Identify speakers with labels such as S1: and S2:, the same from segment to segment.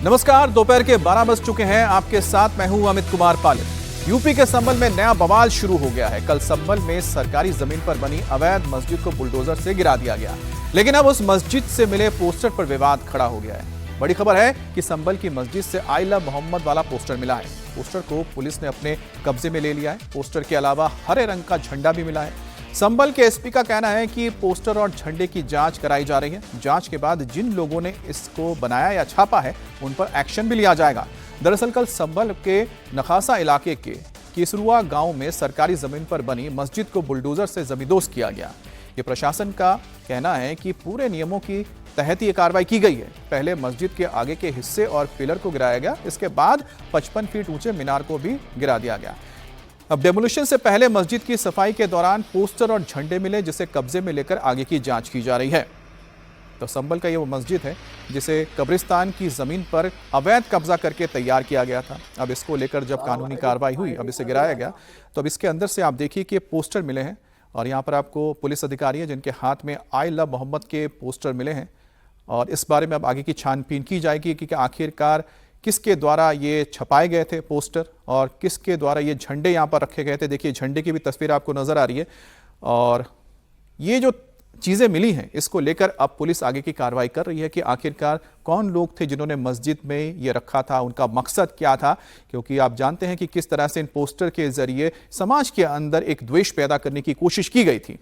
S1: नमस्कार, दोपहर के 12 बज चुके हैं। आपके साथ मैं हूं अमित कुमार पालित। यूपी के संभल में नया बवाल शुरू हो गया है। कल संभल में सरकारी जमीन पर बनी अवैध मस्जिद को बुलडोजर से गिरा दिया गया, लेकिन अब उस मस्जिद से मिले पोस्टर पर विवाद खड़ा हो गया है। बड़ी खबर है कि संभल की मस्जिद से आई लव मोहम्मद वाला पोस्टर मिला है। पोस्टर को पुलिस ने अपने कब्जे में ले लिया है। पोस्टर के अलावा हरे रंग का झंडा भी मिला है। संभल के एसपी का कहना है कि पोस्टर और झंडे की जांच कराई जा रही है। जांच के बाद जिन लोगों ने इसको बनाया या छापा है उन पर एक्शन भी लिया जाएगा। दरअसल कल संभल के नखासा इलाके के केसरुआ गांव में सरकारी जमीन पर बनी मस्जिद को बुलडोजर से जमींदोज किया गया। ये प्रशासन का कहना है कि पूरे नियमों की तहत ये कार्रवाई की गई है। पहले मस्जिद के आगे के हिस्से और पिलर को गिराया गया, इसके बाद 55 फीट ऊंचे मीनार को भी गिरा दिया गया। अब डेमोलिशन से पहले मस्जिद की सफाई के दौरान पोस्टर और झंडे मिले, जिसे कब्जे में लेकर आगे की जांच की जा रही है। तो संभल का ये वो मस्जिद है जिसे कब्रिस्तान की जमीन पर अवैध कब्जा करके तैयार किया गया था। अब इसको लेकर जब कानूनी कार्रवाई हुई, अब इसे गिराया गया, तो अब इसके अंदर से आप देखिए कि पोस्टर मिले हैं और यहाँ पर आपको पुलिस अधिकारी है जिनके हाथ में आई लव मोहम्मद के पोस्टर मिले हैं। और इस बारे में अब आगे की छानबीन की जाएगी कि आखिरकार किसके द्वारा ये छपाए गए थे पोस्टर और किसके द्वारा ये झंडे यहाँ पर रखे गए थे। देखिए झंडे की भी तस्वीर आपको नजर आ रही है। और ये जो चीज़ें मिली हैं इसको लेकर अब पुलिस आगे की कार्रवाई कर रही है कि आखिरकार कौन लोग थे जिन्होंने मस्जिद में ये रखा था, उनका मकसद क्या था। क्योंकि आप जानते हैं कि किस तरह से इन पोस्टर के जरिए समाज के अंदर एक द्वेष पैदा करने की कोशिश की गई थी।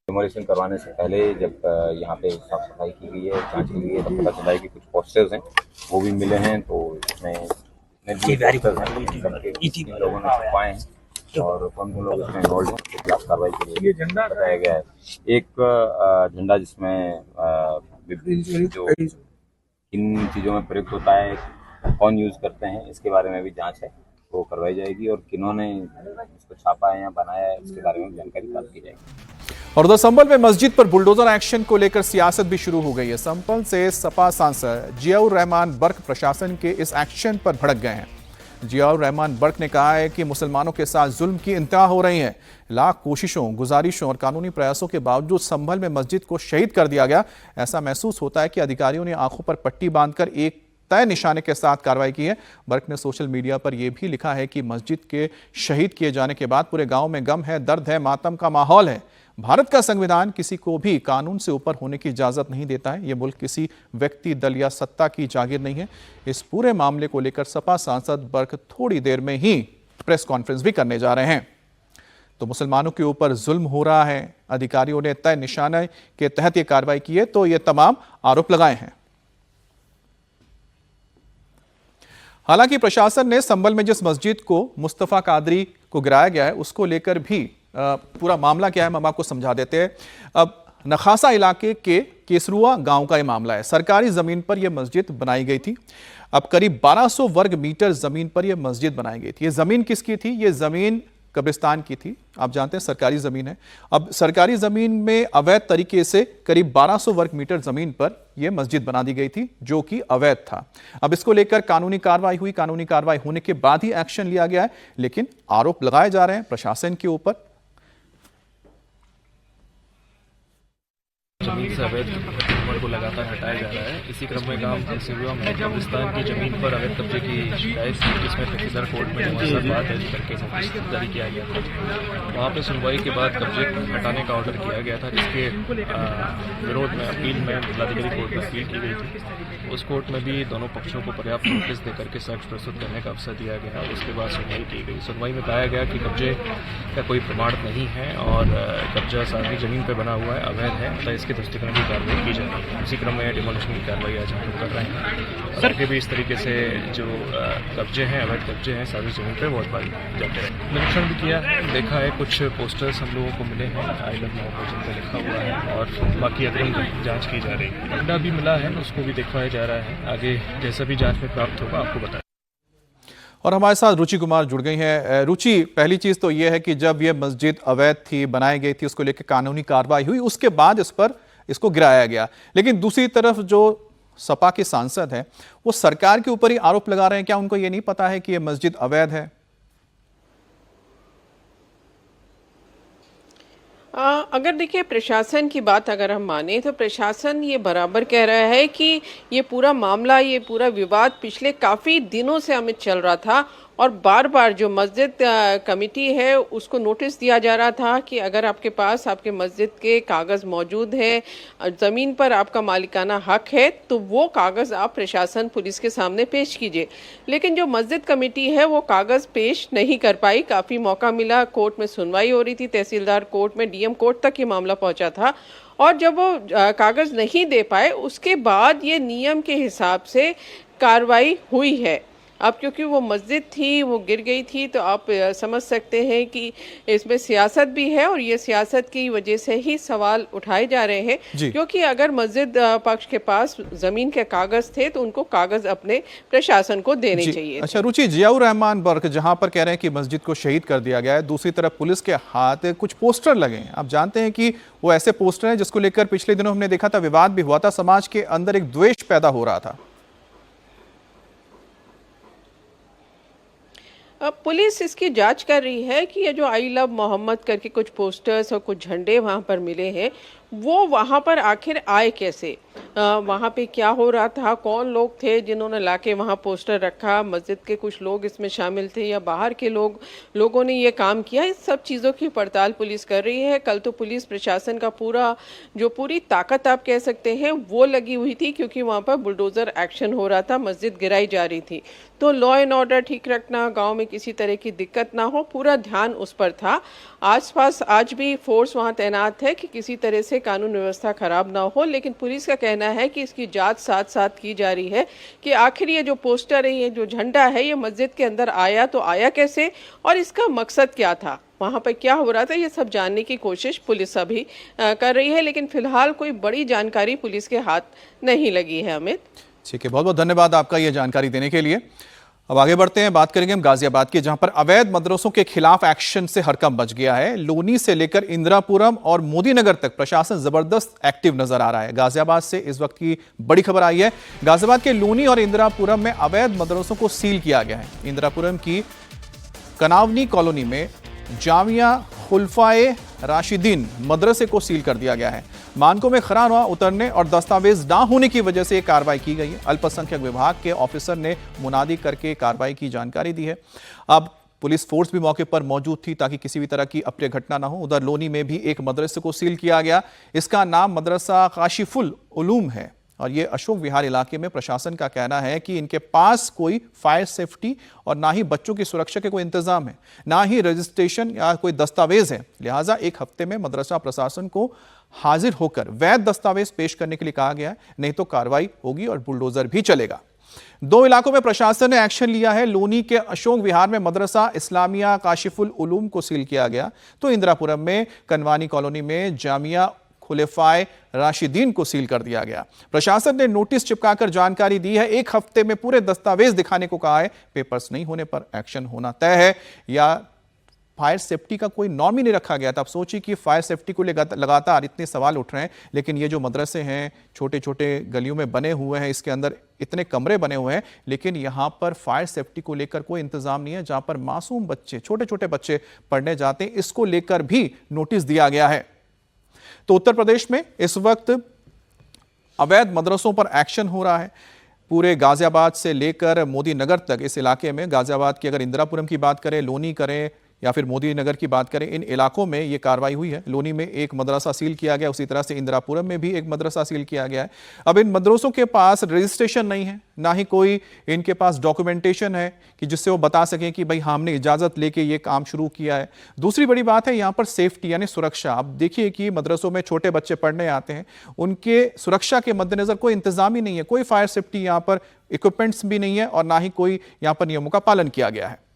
S2: डेमोलिशन करवाने से पहले जब यहाँ पे साफ सफाई की गई है, जांच की गई है, तब पता चला है कि कुछ पोस्टर्स हैं वो भी मिले हैं। तो इसमें लोगों ने छुपाए हैं और कौन कौन लोग इसमें इन्वॉल्व हैं तो खिलाफ कार्रवाई के लिए बताया गया है। एक झंडा जिसमें जो किन चीज़ों में प्रयुक्त होता है, कौन यूज़ करते हैं, इसके बारे में भी जाँच है, वो करवाई जाएगी। और किन्होंने इसको छापा है या बनाया है इसके बारे में जानकारी प्राप्त की जाएगी।
S1: और उधर संभल में मस्जिद पर बुलडोजर एक्शन को लेकर सियासत भी शुरू हो गई है। संभल से सपा सांसद जियाउर रहमान बर्क प्रशासन के इस एक्शन पर भड़क गए हैं। जियाउर रहमान बर्क ने कहा है कि मुसलमानों के साथ जुल्म की इंतहा हो रही है। लाख कोशिशों, गुजारिशों और कानूनी प्रयासों के बावजूद संभल में मस्जिद को शहीद कर दिया गया। ऐसा महसूस होता है कि अधिकारियों ने आंखों पर पट्टी बांधकर एक तय निशाने के साथ कार्रवाई की है। बर्क ने सोशल मीडिया पर यह भी लिखा है कि मस्जिद के शहीद किए जाने के बाद पूरे गांव में गम है, दर्द है, मातम का माहौल है। भारत का संविधान किसी को भी कानून से ऊपर होने की इजाजत नहीं देता है। यह मुल्क किसी व्यक्ति, दल या सत्ता की जागीर नहीं है। इस पूरे मामले को लेकर सपा सांसद बर्क थोड़ी देर में ही प्रेस कॉन्फ्रेंस भी करने जा रहे हैं। तो मुसलमानों के ऊपर जुल्म हो रहा है, अधिकारियों ने तय निशाने के तहत यह कार्रवाई की है, तो ये तमाम आरोप लगाए हैं। हालांकि प्रशासन ने संभल में जिस मस्जिद को मुस्तफा कादरी को गिराया गया है उसको लेकर भी पूरा मामला क्या है हम आपको समझा देते हैं। अब नखासा इलाके के केसरुआ गांव का यह मामला है। सरकारी जमीन पर यह मस्जिद बनाई गई थी। अब करीब 1200 वर्ग मीटर जमीन पर यह मस्जिद बनाई गई थी। यह जमीन किसकी थी? यह जमीन कब्रिस्तान की थी। आप जानते हैं सरकारी जमीन है। अब सरकारी जमीन में अवैध तरीके से करीब 1200 वर्ग मीटर जमीन पर यह मस्जिद बना दी गई थी जो कि अवैध था। अब इसको लेकर कानूनी कार्रवाई हुई। कानूनी कार्रवाई होने के बाद ही एक्शन लिया गया है, लेकिन आरोप लगाए जा रहे हैं प्रशासन के ऊपर।
S3: जमीन से अवैध अतिक्रमण को लगातार हटाया जा रहा है। इसी क्रम में गांव केसरुआ में कब्रिस्तान की जमीन पर अवैध कब्जे की शिकायत थी, जिसमें तहसीलदार कोर्ट में जमानत दर्ज करके नोटिस जारी किया गया था। वहां पे सुनवाई के बाद कब्जे हटाने का ऑर्डर किया गया था, जिसके विरोध में अपील में जिलाधिकारी कोर्ट में अपील की गई थी। उस कोर्ट में भी दोनों पक्षों को पर्याप्त नोटिस देकर के साक्ष्य प्रस्तुत करने का अवसर दिया गया। उसके बाद सुनवाई की गई। सुनवाई में पाया गया कि कब्जे का कोई प्रमाण नहीं है और कब्जा सार्वजनिक जमीन पर बना हुआ है, अवैध है, अतः इसके दृष्टिकोण की कार्रवाई की जाएगी। इसी क्रम में डिमोलिशन की कार्रवाई आज हम लोग कर रहे हैं। सर, आगे भी इस तरीके से जो कब्जे हैं, अवैध कब्जे हैं सार्वजनिक जमीन पर बहुत बार जाते रहे। निरीक्षण भी किया, देखा है, कुछ पोस्टर्स हम लोगों को मिले हैं आई लव मोहम्मद जिन पर लिखा हुआ है और बाकी अग्रिम जाँच की जा रही है। झंडा भी मिला है, उसको भी दिखवाया जा रहा है। आगे जैसा भी जाँच में प्राप्त होगा आपको बताएं।
S1: और हमारे साथ रुचि कुमार जुड़ गई हैं। रुचि, पहली चीज तो यह है कि जब यह मस्जिद अवैध थी, बनाई गई थी, उसको लेकर कानूनी कार्रवाई हुई, उसके बाद इसको गिराया गया। लेकिन दूसरी तरफ जो सपा के सांसद हैं वो सरकार के ऊपर ही आरोप लगा रहे हैं। क्या उनको ये नहीं पता है कि यह मस्जिद अवैध है?
S4: अगर देखिए प्रशासन की बात अगर हम माने तो प्रशासन ये बराबर कह रहा है कि ये पूरा मामला, ये पूरा विवाद पिछले काफ़ी दिनों से अमित चल रहा था और बार बार जो मस्जिद कमेटी है उसको नोटिस दिया जा रहा था कि अगर आपके पास आपके मस्जिद के कागज़ मौजूद हैं, ज़मीन पर आपका मालिकाना हक है, तो वो कागज़ आप प्रशासन पुलिस के सामने पेश कीजिए। लेकिन जो मस्जिद कमेटी है वो कागज़ पेश नहीं कर पाई। काफ़ी मौका मिला, कोर्ट में सुनवाई हो रही थी, तहसीलदार कोर्ट में, डीएम कोर्ट तक ये मामला पहुंचा था और जब वो कागज़ नहीं दे पाए उसके बाद ये नियम के हिसाब से कार्रवाई हुई है। अब क्योंकि वो मस्जिद थी, वो गिर गई थी, तो आप समझ सकते हैं कि इसमें सियासत भी है और ये सियासत की वजह से ही सवाल उठाए जा रहे हैं। क्योंकि अगर मस्जिद पक्ष के पास जमीन के कागज थे तो उनको कागज अपने प्रशासन को देने चाहिए।
S1: अच्छा रुचि, जियाउर रहमान वर्क जहां पर कह रहे हैं कि मस्जिद को शहीद कर दिया गया है, दूसरी तरफ पुलिस के हाथ कुछ पोस्टर लगे हैं। आप जानते हैं कि वो ऐसे पोस्टर हैं जिसको लेकर पिछले दिनों हमने देखा था, विवाद भी हुआ था, समाज के अंदर एक द्वेष पैदा हो रहा था।
S4: अब पुलिस इसकी जांच कर रही है कि ये जो आई लव मोहम्मद करके कुछ पोस्टर्स और कुछ झंडे वहाँ पर मिले हैं वो वहाँ पर आखिर आए कैसे, वहाँ पे क्या हो रहा था, कौन लोग थे जिन्होंने लाके वहाँ पोस्टर रखा, मस्जिद के कुछ लोग इसमें शामिल थे या बाहर के लोगों ने ये काम किया। इस सब चीज़ों की पड़ताल पुलिस कर रही है। कल तो पुलिस प्रशासन का पूरी ताकत आप कह सकते हैं वो लगी हुई थी क्योंकि वहाँ पर बुलडोज़र एक्शन हो रहा था, मस्जिद गिराई जा रही थी, तो लॉ एंड ऑर्डर ठीक रखना, गाँव में किसी तरह की दिक्कत ना हो, पूरा ध्यान उस पर था। आसपास आज भी फोर्स वहाँ तैनात है कि किसी तरह से कानून व्यवस्था खराब ना हो, लेकिन पुलिस का कहना है कि इसकी जांच साथ साथ की जा रही है कि आखिर ये जो पोस्टर है, ये जो झंडा है, ये मस्जिद के अंदर आया तो आया कैसे और इसका मकसद क्या था, वहाँ पर क्या हो रहा था, ये सब जानने की कोशिश पुलिस अभी कर रही है। लेकिन फिलहाल कोई बड़ी जानकारी पुलिस के हाथ नहीं लगी है। अमित,
S1: ठीक है, बहुत बहुत धन्यवाद आपका ये जानकारी देने के लिए। अब आगे बढ़ते हैं, बात करेंगे हम गाजियाबाद की, जहां पर अवैध मदरसों के खिलाफ एक्शन से हड़कंप मच गया है। लोनी से लेकर इंदिरापुरम और मोदीनगर तक प्रशासन जबरदस्त एक्टिव नजर आ रहा है। गाजियाबाद से इस वक्त की बड़ी खबर आई है। गाजियाबाद के लोनी और इंदिरापुरम में अवैध मदरसों को सील किया गया है। इंदिरापुरम की कनावनी कॉलोनी में जामिया खुलफाए राशिदीन मदरसे को सील कर दिया गया है। मानकों में खरा न उतरने और दस्तावेज ना होने की वजह से यह कार्रवाई की गई है। अल्पसंख्यक विभाग के ऑफिसर ने मुनादी करके कार्रवाई की जानकारी दी है। अब पुलिस फोर्स भी मौके पर मौजूद थी ताकि किसी भी तरह की अप्रिय घटना ना हो। उधर लोनी में भी एक मदरसे को सील किया गया। इसका नाम मदरसा काशिफुल उलूम है और ये अशोक विहार इलाके में। प्रशासन का कहना है कि इनके पास कोई फायर सेफ्टी और ना ही बच्चों की सुरक्षा के कोई इंतजाम है, ना ही रजिस्ट्रेशन या कोई दस्तावेज है। लिहाजा एक हफ्ते में मदरसा प्रशासन को हाजिर होकर वैध दस्तावेज पेश करने के लिए कहा गया है, नहीं तो कार्रवाई होगी और बुलडोजर भी चलेगा। दो इलाकों में प्रशासन ने एक्शन लिया है। लोनी के अशोक विहार में मदरसा इस्लामिया काशिफुल उलूम को सील किया गया, तो इंदिरापुरम में कनवानी कॉलोनी में जामिया खुलेफाए राशिदीन को सील कर दिया गया। प्रशासन ने नोटिस चिपकाकर जानकारी दी है, एक हफ्ते में पूरे दस्तावेज दिखाने को कहा है। पेपर्स नहीं होने पर एक्शन होना तय है। या फायर सेफ्टी का कोई नॉर्म ही नहीं रखा गया था। आप सोचिए कि फायर सेफ्टी को लगातार इतने सवाल उठ रहे हैं, लेकिन ये जो मदरसे हैं छोटे छोटे गलियों में बने हुए हैं, इसके अंदर इतने कमरे बने हुए हैं, लेकिन यहाँ पर फायर सेफ्टी को लेकर कोई इंतजाम नहीं है। जहां पर मासूम बच्चे, छोटे छोटे बच्चे पढ़ने जाते हैं, इसको लेकर भी नोटिस दिया गया है। तो उत्तर प्रदेश में इस वक्त अवैध मदरसों पर एक्शन हो रहा है। पूरे गाजियाबाद से लेकर मोदीनगर तक इस इलाके में, गाजियाबाद की अगर इंदिरापुरम की बात करें, लोनी करें या फिर मोदीनगर की बात करें, इन इलाकों में ये कार्रवाई हुई है। लोनी में एक मदरसा सील किया गया, उसी तरह से इंदिरापुरम में भी एक मदरसा सील किया गया है। अब इन मदरसों के पास रजिस्ट्रेशन नहीं है, ना ही कोई इनके पास डॉक्यूमेंटेशन है कि जिससे वो बता सकें कि भाई हमने इजाज़त लेके ये काम शुरू किया है। दूसरी बड़ी बात है यहाँ पर सेफ्टी यानी सुरक्षा। अब देखिए कि मदरसों में छोटे बच्चे पढ़ने आते हैं, उनके सुरक्षा के मद्देनज़र कोई इंतजाम ही नहीं है, कोई फायर सेफ्टी यहाँ पर इक्विपमेंट्स भी नहीं है और ना ही कोई यहाँ पर नियमों का पालन किया गया है।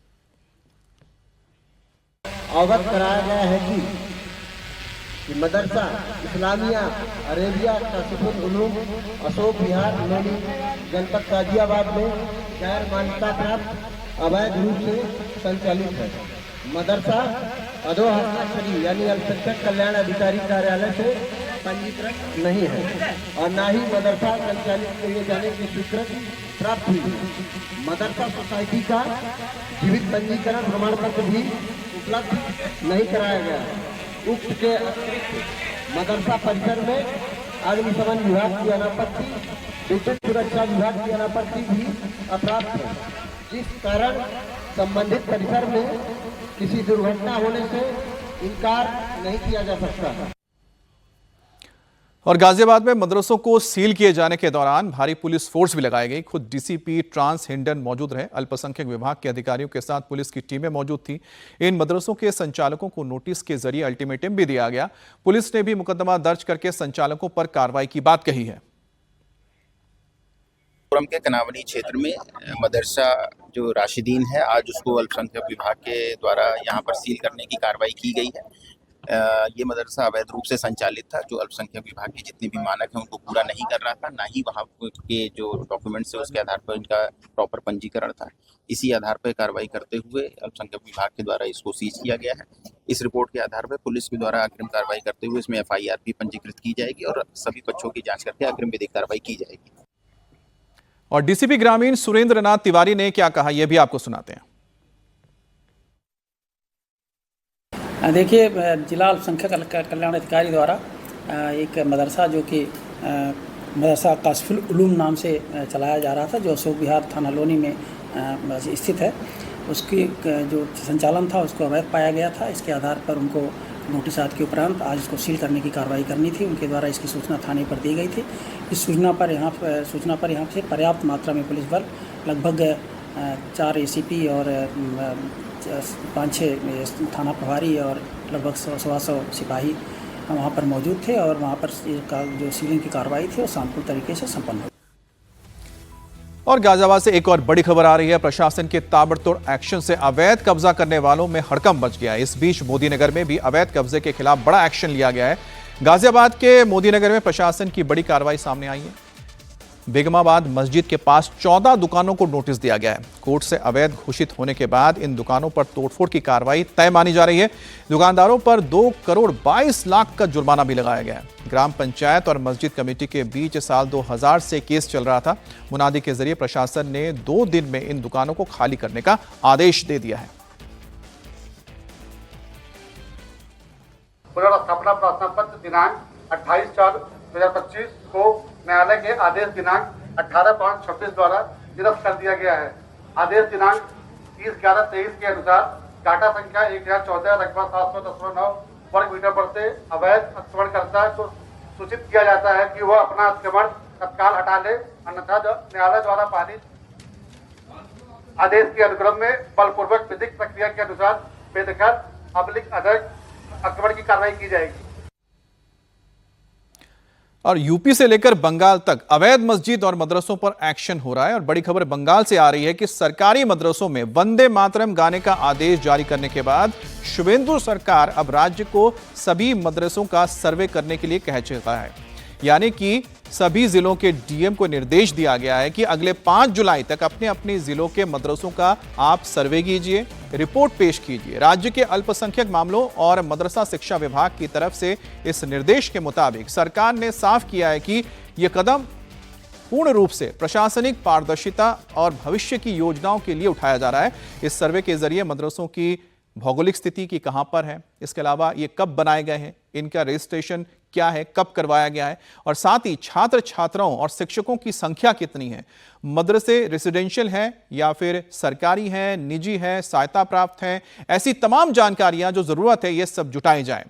S5: अवगत कराया गया है कि मदरसा इस्लामिया अरेबिया काशिफुल उलूम अशोक विहार लोनी जनपद गाजियाबाद में गैर मान्यता प्राप्त अवैध रूप से संचालित है। मदरसा अधोहस्ताक्षरी यानी अल्पसंख्यक कल्याण अधिकारी कार्यालय से पंजीकृत नहीं है और ना ही मदरसा संचालित किए जाने की स्वीकृति प्राप्त हुई। मदरसा सोसाइटी का जीवित पंजीकरण प्रमाण पत्र भी उपलब्ध नहीं कराया गया। उक्त के अतिरिक्त मदरसा परिसर में अग्निशमन विभाग की अनापत्ति, विद्युत सुरक्षा विभाग की अनापत्ति भी अप्राप्त है, जिस कारण संबंधित परिसर में किसी दुर्घटना होने से इनकार नहीं किया जा सकता।
S1: और गाजियाबाद में मदरसों को सील किए जाने के दौरान भारी पुलिस फोर्स भी लगाई गई। खुद डीसीपी ट्रांस हिंडन मौजूद रहे। अल्पसंख्यक विभाग के अधिकारियों के साथ पुलिस की टीमें मौजूद थी। इन मदरसों के संचालकों को नोटिस के जरिए अल्टीमेटम भी दिया गया। पुलिस ने भी मुकदमा दर्ज करके संचालकों पर कार्रवाई की बात कही है।
S6: के कनावनी क्षेत्र में मदरसा जो राशिदीन है, आज उसको अल्पसंख्यक विभाग के द्वारा यहाँ पर सील करने की कार्रवाई की गई है। ये मदरसा अवैध रूप से संचालित था, जो अल्पसंख्यक विभाग के जितने भी मानक हैं उनको पूरा नहीं कर रहा था, ना ही वहाँ के जो डॉक्यूमेंट्स है उसके आधार पर इनका प्रॉपर पंजीकरण था। इसी आधार पर कार्रवाई करते हुए अल्पसंख्यक विभाग के द्वारा इसको सीज किया गया है। इस रिपोर्ट के आधार पर पुलिस के द्वारा अग्रिम कार्रवाई करते हुए इसमें FIR भी पंजीकृत की जाएगी और सभी पक्षों की जाँच करके अग्रिम विधिक कार्रवाई की जाएगी।
S1: और डीसीपी ग्रामीण सुरेंद्र नाथ तिवारी ने क्या कहा, यह भी आपको सुनाते हैं।
S7: देखिए, जिला अल्पसंख्यक कल्याण अधिकारी द्वारा एक मदरसा जो कि मदरसा कासिफुल उलूम नाम से चलाया जा रहा था, जो अशोक विहार थाना लोनी में स्थित है, उसकी जो संचालन था उसको अवैध पाया गया था। इसके आधार पर उनको नोटिस आदि के उपरांत आज इसको सील करने की कार्रवाई करनी थी। उनके द्वारा इसकी सूचना थाने पर दी गई थी। इस सूचना पर यहाँ से पर्याप्त मात्रा में पुलिस बल, लगभग 4 ACP और 5-6 थाना प्रभारी और लगभग 100 सिपाही वहाँ पर मौजूद थे और वहाँ पर जो सीलिंग की कार्रवाई थी वो शांतिपूर्ण तरीके से संपन्न हुई।
S1: और गाजियाबाद से एक और बड़ी खबर आ रही है। प्रशासन के ताबड़तोड़ एक्शन से अवैध कब्जा करने वालों में हड़कंप मच गया है। इस बीच मोदीनगर में भी अवैध कब्जे के खिलाफ बड़ा एक्शन लिया गया है। गाजियाबाद के मोदीनगर में प्रशासन की बड़ी कार्रवाई सामने आई है। बेगमाबाद मस्जिद के पास 14 दुकानों को नोटिस दिया गया है। कोर्ट से अवैध घोषित होने के बाद इन दुकानों पर तोड़फोड़ की कार्रवाई तय मानी जा रही है। दुकानदारों पर 2 करोड़ 22 लाख का जुर्माना भी लगाया गया है। ग्राम पंचायत और मस्जिद कमेटी के बीच साल 2000 से केस चल रहा था। मुनादी के जरिए प्रशासन ने 2 दिन में इन दुकानों को खाली करने का आदेश दे दिया है।
S8: पुनर्स्थापना प्रार्थना पत्र दिनांक 28/4/2025 को न्यायालय के आदेश दिनांक 18/5/26 द्वारा निरस्त कर दिया गया है। आदेश दिनांक 30/11/23 के अनुसार डाटा संख्या 1014 रकबा 700.9 वर्ग मीटर पर से अवैध अतिक्रमणकर्ता को सूचित किया जाता है कि वह अपना अतिक्रमण तत्काल हटा ले, अन्यथा न्यायालय द्वारा पारित आदेश के अनुक्रम में बलपूर्वक विधिक प्रक्रिया के अनुसार बेदखल अवैध अतिक्रमण की कार्रवाई की जाएगी।
S1: और यूपी से लेकर बंगाल तक अवैध मस्जिद और मदरसों पर एक्शन हो रहा है। और बड़ी खबर बंगाल से आ रही है कि सरकारी मदरसों में वंदे मातरम गाने का आदेश जारी करने के बाद शुभेंदु सरकार अब राज्य को सभी मदरसों का सर्वे करने के लिए कह चुका है। यानी कि सभी जिलों के डीएम को निर्देश दिया गया है कि अगले 5 जुलाई तक अपने अपने जिलों के मदरसों का आप सर्वे कीजिए, रिपोर्ट पेश कीजिए। राज्य के अल्पसंख्यक मामलों और मदरसा शिक्षा विभाग की तरफ से इस निर्देश के मुताबिक सरकार ने साफ किया है कि यह कदम पूर्ण रूप से प्रशासनिक पारदर्शिता और भविष्य की योजनाओं के लिए उठाया जा रहा है। इस सर्वे के जरिए मदरसों की भौगोलिक स्थिति की कहां पर है, इसके अलावा ये कब बनाए गए हैं, इनका रजिस्ट्रेशन क्या है, कब करवाया गया है, और साथ ही छात्र छात्राओं और शिक्षकों की संख्या कितनी है, मदरसे रेसिडेंशियल हैं या फिर सरकारी हैं, निजी हैं, सहायता प्राप्त हैं, ऐसी तमाम जानकारियां जो जरूरत है ये सब जुटाई जाए।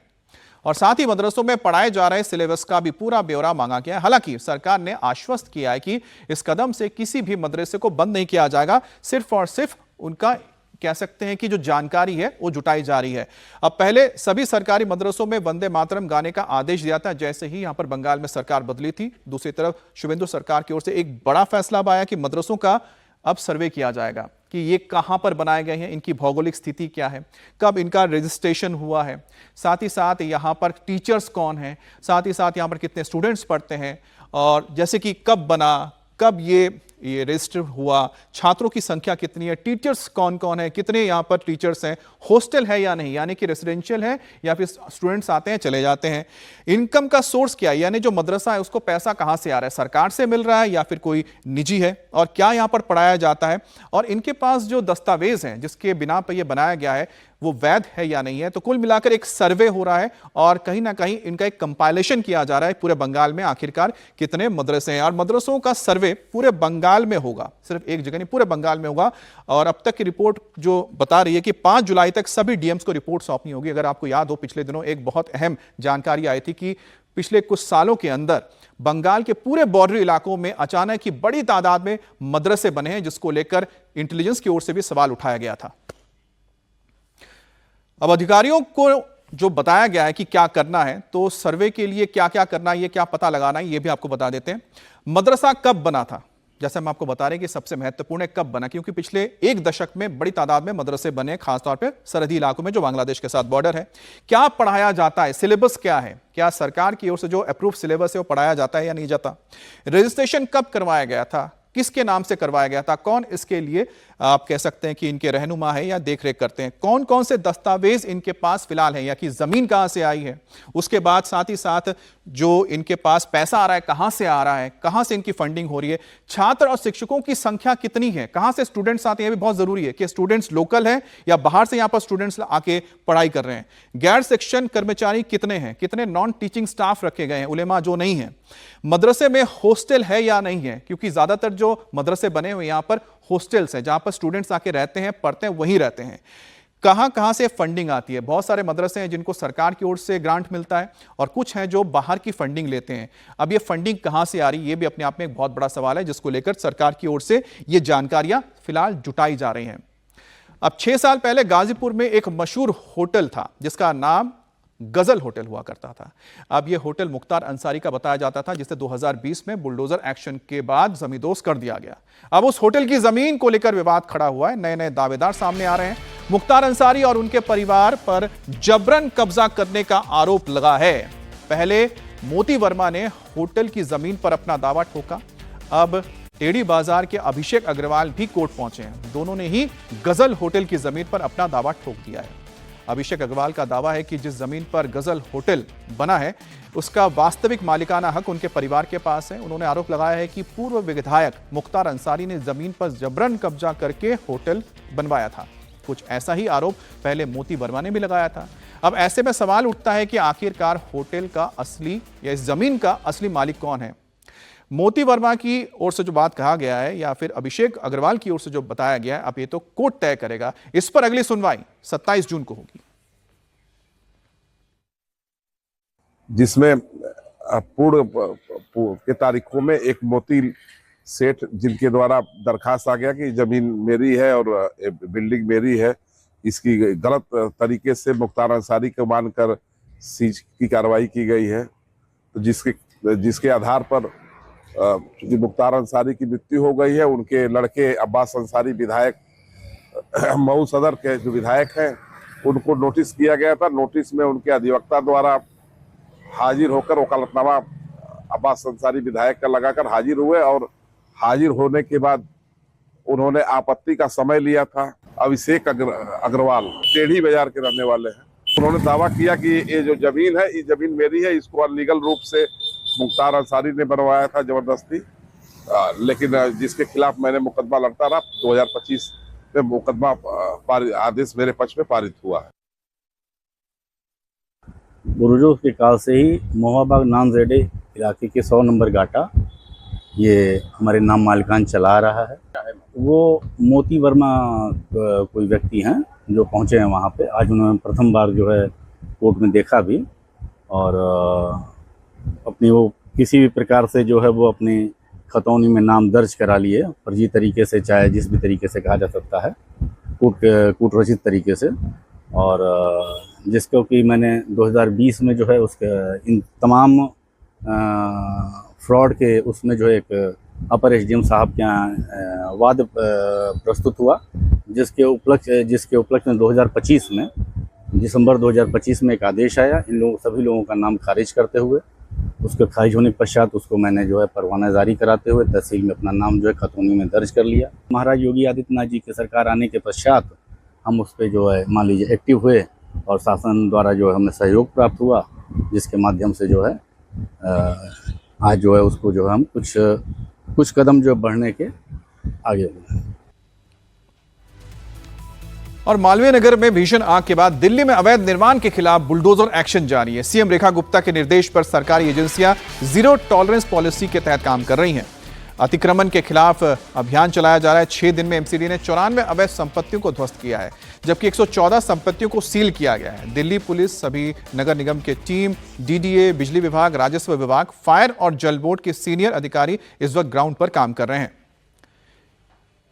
S1: और साथ ही मदरसों में पढ़ाए जा रहे सिलेबस का भी पूरा ब्यौरा मांगा गया है। हालांकि सरकार ने आश्वस्त किया है कि इस कदम से किसी भी मदरसे को बंद नहीं किया जाएगा, सिर्फ और सिर्फ उनका कह सकते हैं कि जो जानकारी है वो जुटाई जा रही है। अब पहले सभी सरकारी मदरसों में वंदे मातरम गाने का आदेश दिया था, जैसे ही यहां पर बंगाल में सरकार बदली थी। दूसरी तरफ शुभेंदु सरकार की ओर से एक बड़ा फैसला आया कि मदरसों का अब सर्वे किया जाएगा कि ये कहां पर बनाए गए हैं, इनकी भौगोलिक स्थिति क्या है, कब इनका रजिस्ट्रेशन हुआ है, साथ ही साथ यहां पर टीचर्स कौन हैं, साथ ही साथ यहां पर कितने स्टूडेंट्स पढ़ते हैं, और जैसे कि कब बना, कब ये रजिस्टर हुआ, छात्रों की संख्या कितनी है, टीचर्स कौन कौन है, कितने यहाँ पर टीचर्स हैं, हॉस्टल है या नहीं, यानी कि रेसिडेंशियल है या फिर स्टूडेंट्स आते हैं चले जाते हैं, इनकम का सोर्स क्या है, यानी जो मदरसा है उसको पैसा कहाँ से आ रहा है, सरकार से मिल रहा है या फिर कोई निजी है, और क्या यहाँ पर पढ़ाया जाता है, और इनके पास जो दस्तावेज हैं जिसके बिना पर यह बनाया गया है वो वैध है या नहीं है। तो कुल मिलाकर एक सर्वे हो रहा है और कहीं ना कहीं इनका एक कंपाइलेशन किया जा रहा है पूरे बंगाल में आखिरकार कितने मदरसे हैं, और मदरसों का सर्वे पूरे बंगाल में होगा, सिर्फ एक जगह नहीं, पूरे बंगाल में होगा। और अब तक की रिपोर्ट जो बता रही है कि 5 जुलाई तक सभी डीएम्स को रिपोर्ट सौंपनी होगी। अगर आपको याद हो, पिछले दिनों एक बहुत अहम जानकारी आई थी कि पिछले कुछ सालों के अंदर बंगाल के पूरे बॉर्डरी इलाकों में अचानक ही बड़ी तादाद में मदरसे बने हैं, जिसको लेकर इंटेलिजेंस की ओर से भी सवाल उठाया गया था। अब अधिकारियों को जो बताया गया है कि क्या करना है, तो सर्वे के लिए क्या क्या करना है, ये क्या पता लगाना है, ये भी आपको बता देते हैं। मदरसा कब बना था, जैसे हम आपको बता रहे हैं कि सबसे महत्वपूर्ण है कब बना, क्योंकि पिछले 1 दशक में बड़ी तादाद में मदरसे बने, खासतौर पे सरहदी इलाकों में जो बांग्लादेश के साथ बॉर्डर है। क्या पढ़ाया जाता है, सिलेबस क्या है, क्या सरकार की ओर से जो अप्रूव सिलेबस है वो पढ़ाया जाता है या नहीं जाता, रजिस्ट्रेशन कब करवाया गया था, किसके नाम से करवाया गया था, कौन इसके लिए आप कह सकते हैं कि इनके रहनुमा है या देखरेख करते हैं, कौन कौन से दस्तावेज इनके पास फिलहाल है, या कि जमीन कहां से आई है, उसके बाद साथ ही साथ जो इनके पास पैसा आ रहा है कहां से आ रहा है, कहां से इनकी फंडिंग हो रही है, छात्र और शिक्षकों की संख्या कितनी है, कहां से स्टूडेंट्स आते हैं, यह भी बहुत जरूरी है कि स्टूडेंट्स लोकल हैं या बाहर से यहां पर स्टूडेंट्स आके पढ़ाई कर रहे हैं, गैर शिक्षण कर्मचारी कितने हैं, कितने नॉन टीचिंग स्टाफ रखे गए हैं, उलेमा जो नहीं है, मदरसे में हॉस्टल है या नहीं है, क्योंकि ज्यादातर जो मदरसे बने हुए यहां पर हॉस्टल्स हैं, जहां पर स्टूडेंट्स आके रहते हैं, पढ़ते हैं, वहीं रहते हैं। कहां से फंडिंग आती है, बहुत सारे मदरसे हैं जिनको सरकार की ओर से ग्रांट मिलता है और कुछ हैं जो बाहर की फंडिंग लेते हैं। अब ये फंडिंग कहां से आ रही है, ये भी अपने आप में एक बहुत बड़ा सवाल है, जिसको लेकर सरकार की ओर से ये जानकारियां फिलहाल जुटाई जा रही हैं। अब 6 साल पहले गाजीपुर में एक मशहूर होटल था जिसका नाम गजल होटल हुआ करता था। अब यह होटल मुख्तार अंसारी का बताया जाता था, जिसे 2020 में बुलडोजर एक्शन के बाद जमींदोज कर दिया गया। अब उस होटल की जमीन को लेकर विवाद खड़ा हुआ है, नए नए दावेदार सामने आ रहे हैं। मुख्तार अंसारी और उनके परिवार पर जबरन कब्जा करने का आरोप लगा है। पहले मोती वर्मा ने होटल की जमीन पर अपना दावा ठोका, अब टेढ़ी बाजार के अभिषेक अग्रवाल भी कोर्ट पहुंचे हैं। दोनों ने ही गजल होटल की जमीन पर अपना दावा ठोक दिया है। अभिषेक अग्रवाल का दावा है कि जिस जमीन पर गजल होटल बना है उसका वास्तविक मालिकाना हक उनके परिवार के पास है। उन्होंने आरोप लगाया है कि पूर्व विधायक मुख्तार अंसारी ने जमीन पर जबरन कब्जा करके होटल बनवाया था। कुछ ऐसा ही आरोप पहले मोती वर्मा ने भी लगाया था। अब ऐसे में सवाल उठता है कि आखिरकार होटल का असली या इस जमीन का असली मालिक कौन है। मोती वर्मा की ओर से जो बात कहा गया है या फिर अभिषेक अग्रवाल की ओर से जो बताया गया है, अब ये तो कोर्ट तय करेगा। इस पर अगली सुनवाई 27 जून को होगी,
S9: जिसमें पूर्व के तारीखों में एक मोती सेठ जिनके द्वारा दरखास्त आ गया कि जमीन मेरी है और बिल्डिंग मेरी है, इसकी गलत तरीके से मुख्तार अंसारी को मानकर सीज की कार्रवाई की गई है। तो जिसके आधार पर चूंकि मुख्तार अंसारी की मृत्यु हो गई है, उनके लड़के अब्बास अंसारी विधायक मऊ सदर के जो विधायक हैं उनको नोटिस किया गया था। नोटिस में उनके अधिवक्ता द्वारा हाजिर होकर वकालतनामा अब्बास अंसारी विधायक का लगाकर हाजिर हुए और हाजिर होने के बाद उन्होंने आपत्ति का समय लिया था। अभिषेक अग्रवाल टेढ़ी बाजार के रहने वाले हैं। उन्होंने दावा किया कि ये जो जमीन है, ये जमीन मेरी है, इसको अनलीगल रूप से मुख्तार अंसारी ने बनवाया था जबरदस्ती, लेकिन जिसके खिलाफ मैंने मुकदमा लड़ता रहा। 2025 में मुकदमा आदेश मेरे पक्ष में पारित हुआ है।
S10: बुजुर्गों के काल से ही मोहाबाग नानजेडे इलाके के 100 नंबर गाटा ये हमारे नाम मालिकान चला रहा है। वो मोती वर्मा कोई व्यक्ति हैं जो पहुंचे हैं वहाँ पे। आज उन्होंने प्रथम बार जो है कोर्ट में देखा भी, और अपनी वो किसी भी प्रकार से जो है वो अपनी खतौनी में नाम दर्ज करा लिए फर्जी तरीके से, चाहे जिस भी तरीके से कहा जा सकता है, कूट रचित तरीके से। और जिसको कि मैंने 2020 में जो है उसके इन तमाम फ्रॉड के उसमें जो है एक अपर एसडीएम साहब के यहाँ वाद प्रस्तुत हुआ, जिसके उपलक्ष्य में 2025 में दिसंबर 2025 में एक आदेश आया इन लोगों सभी लोगों का नाम खारिज करते हुए। उसके खारिज होने के पश्चात उसको मैंने जो है परवाना जारी कराते हुए तहसील में अपना नाम जो है खतौनी में दर्ज कर लिया। महाराज योगी आदित्यनाथ जी की सरकार आने के पश्चात हम उस पर जो है मान लीजिए एक्टिव हुए और शासन द्वारा जो है हमें सहयोग प्राप्त हुआ, जिसके माध्यम से जो है आज जो है उसको जो है हम कुछ कदम जो बढ़ने के आगे हुए।
S1: और मालवीय नगर में भीषण आग के बाद दिल्ली में अवैध निर्माण के खिलाफ बुलडोजर एक्शन जारी है। सीएम रेखा गुप्ता के निर्देश पर सरकारी एजेंसियां जीरो टॉलरेंस पॉलिसी के तहत काम कर रही हैं। अतिक्रमण के खिलाफ अभियान चलाया जा रहा है। 6 दिन में एमसीडी ने 94 अवैध संपत्तियों को ध्वस्त किया है, जबकि 114 संपत्तियों को सील किया गया है। दिल्ली पुलिस, सभी नगर निगम के टीम, डीडीए, बिजली विभाग, राजस्व विभाग, फायर और जल बोर्ड के सीनियर अधिकारी इस वक्त ग्राउंड पर काम कर रहे हैं।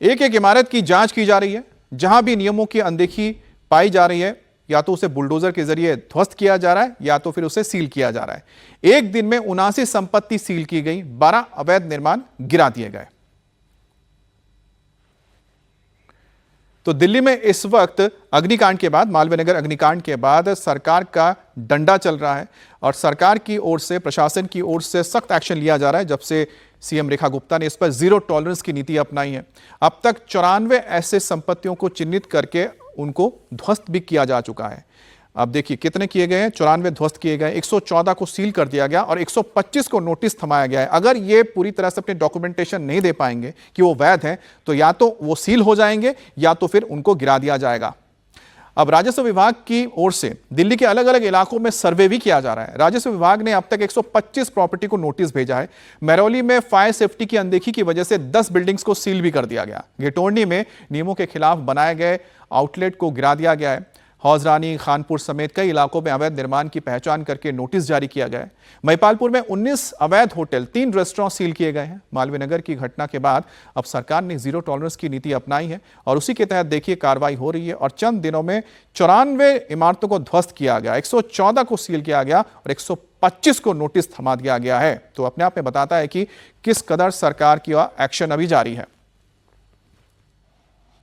S1: एक एक इमारत की जांच की जा रही है। जहां भी नियमों की अनदेखी पाई जा रही है, या तो उसे बुलडोजर के जरिए ध्वस्त किया जा रहा है या तो फिर उसे सील किया जा रहा है। एक दिन में 79 संपत्ति सील की गई, 12 अवैध निर्माण गिरा दिए गए। तो दिल्ली में इस वक्त अग्निकांड के बाद, मालवीय नगर अग्निकांड के बाद सरकार का डंडा चल रहा है और सरकार की ओर से, प्रशासन की ओर से सख्त एक्शन लिया जा रहा है। जब से सीएम रेखा गुप्ता ने इस पर जीरो टॉलरेंस की नीति अपनाई है, अब तक 94 ऐसे संपत्तियों को चिन्हित करके उनको ध्वस्त भी किया जा चुका है। अब देखिए कितने किए गए हैं, 94 ध्वस्त किए गए, 114 को सील कर दिया गया और 125 को नोटिस थमाया गया है। अगर ये पूरी तरह से अपने डॉक्यूमेंटेशन नहीं दे पाएंगे कि वो वैध हैं, तो या तो वो सील हो जाएंगे या तो फिर उनको गिरा दिया जाएगा। अब राजस्व विभाग की ओर से दिल्ली के अलग अलग इलाकों में सर्वे भी किया जा रहा है। राजस्व विभाग ने अब तक 125 प्रॉपर्टी को नोटिस भेजा है। महरौली में फायर सेफ्टी की अनदेखी की वजह से 10 बिल्डिंग्स को सील भी कर दिया गया। घेटोंडी में नियमों के खिलाफ बनाए गए आउटलेट को गिरा दिया गया है। हौजरानी, खानपुर समेत कई इलाकों में अवैध निर्माण की पहचान करके नोटिस जारी किया गया है। महिपालपुर में 19 अवैध होटल, 3 रेस्टोरेंट सील किए गए हैं। मालवीय नगर की घटना के बाद अब सरकार ने जीरो टॉलरेंस की नीति अपनाई है और उसी के तहत देखिए कार्रवाई हो रही है। और चंद दिनों में 94 इमारतों को ध्वस्त किया गया, 114 को सील किया गया और 125 को नोटिस थमा दिया गया है। तो अपने आप में बताता है कि किस कदर सरकार की एक्शन अभी जारी है।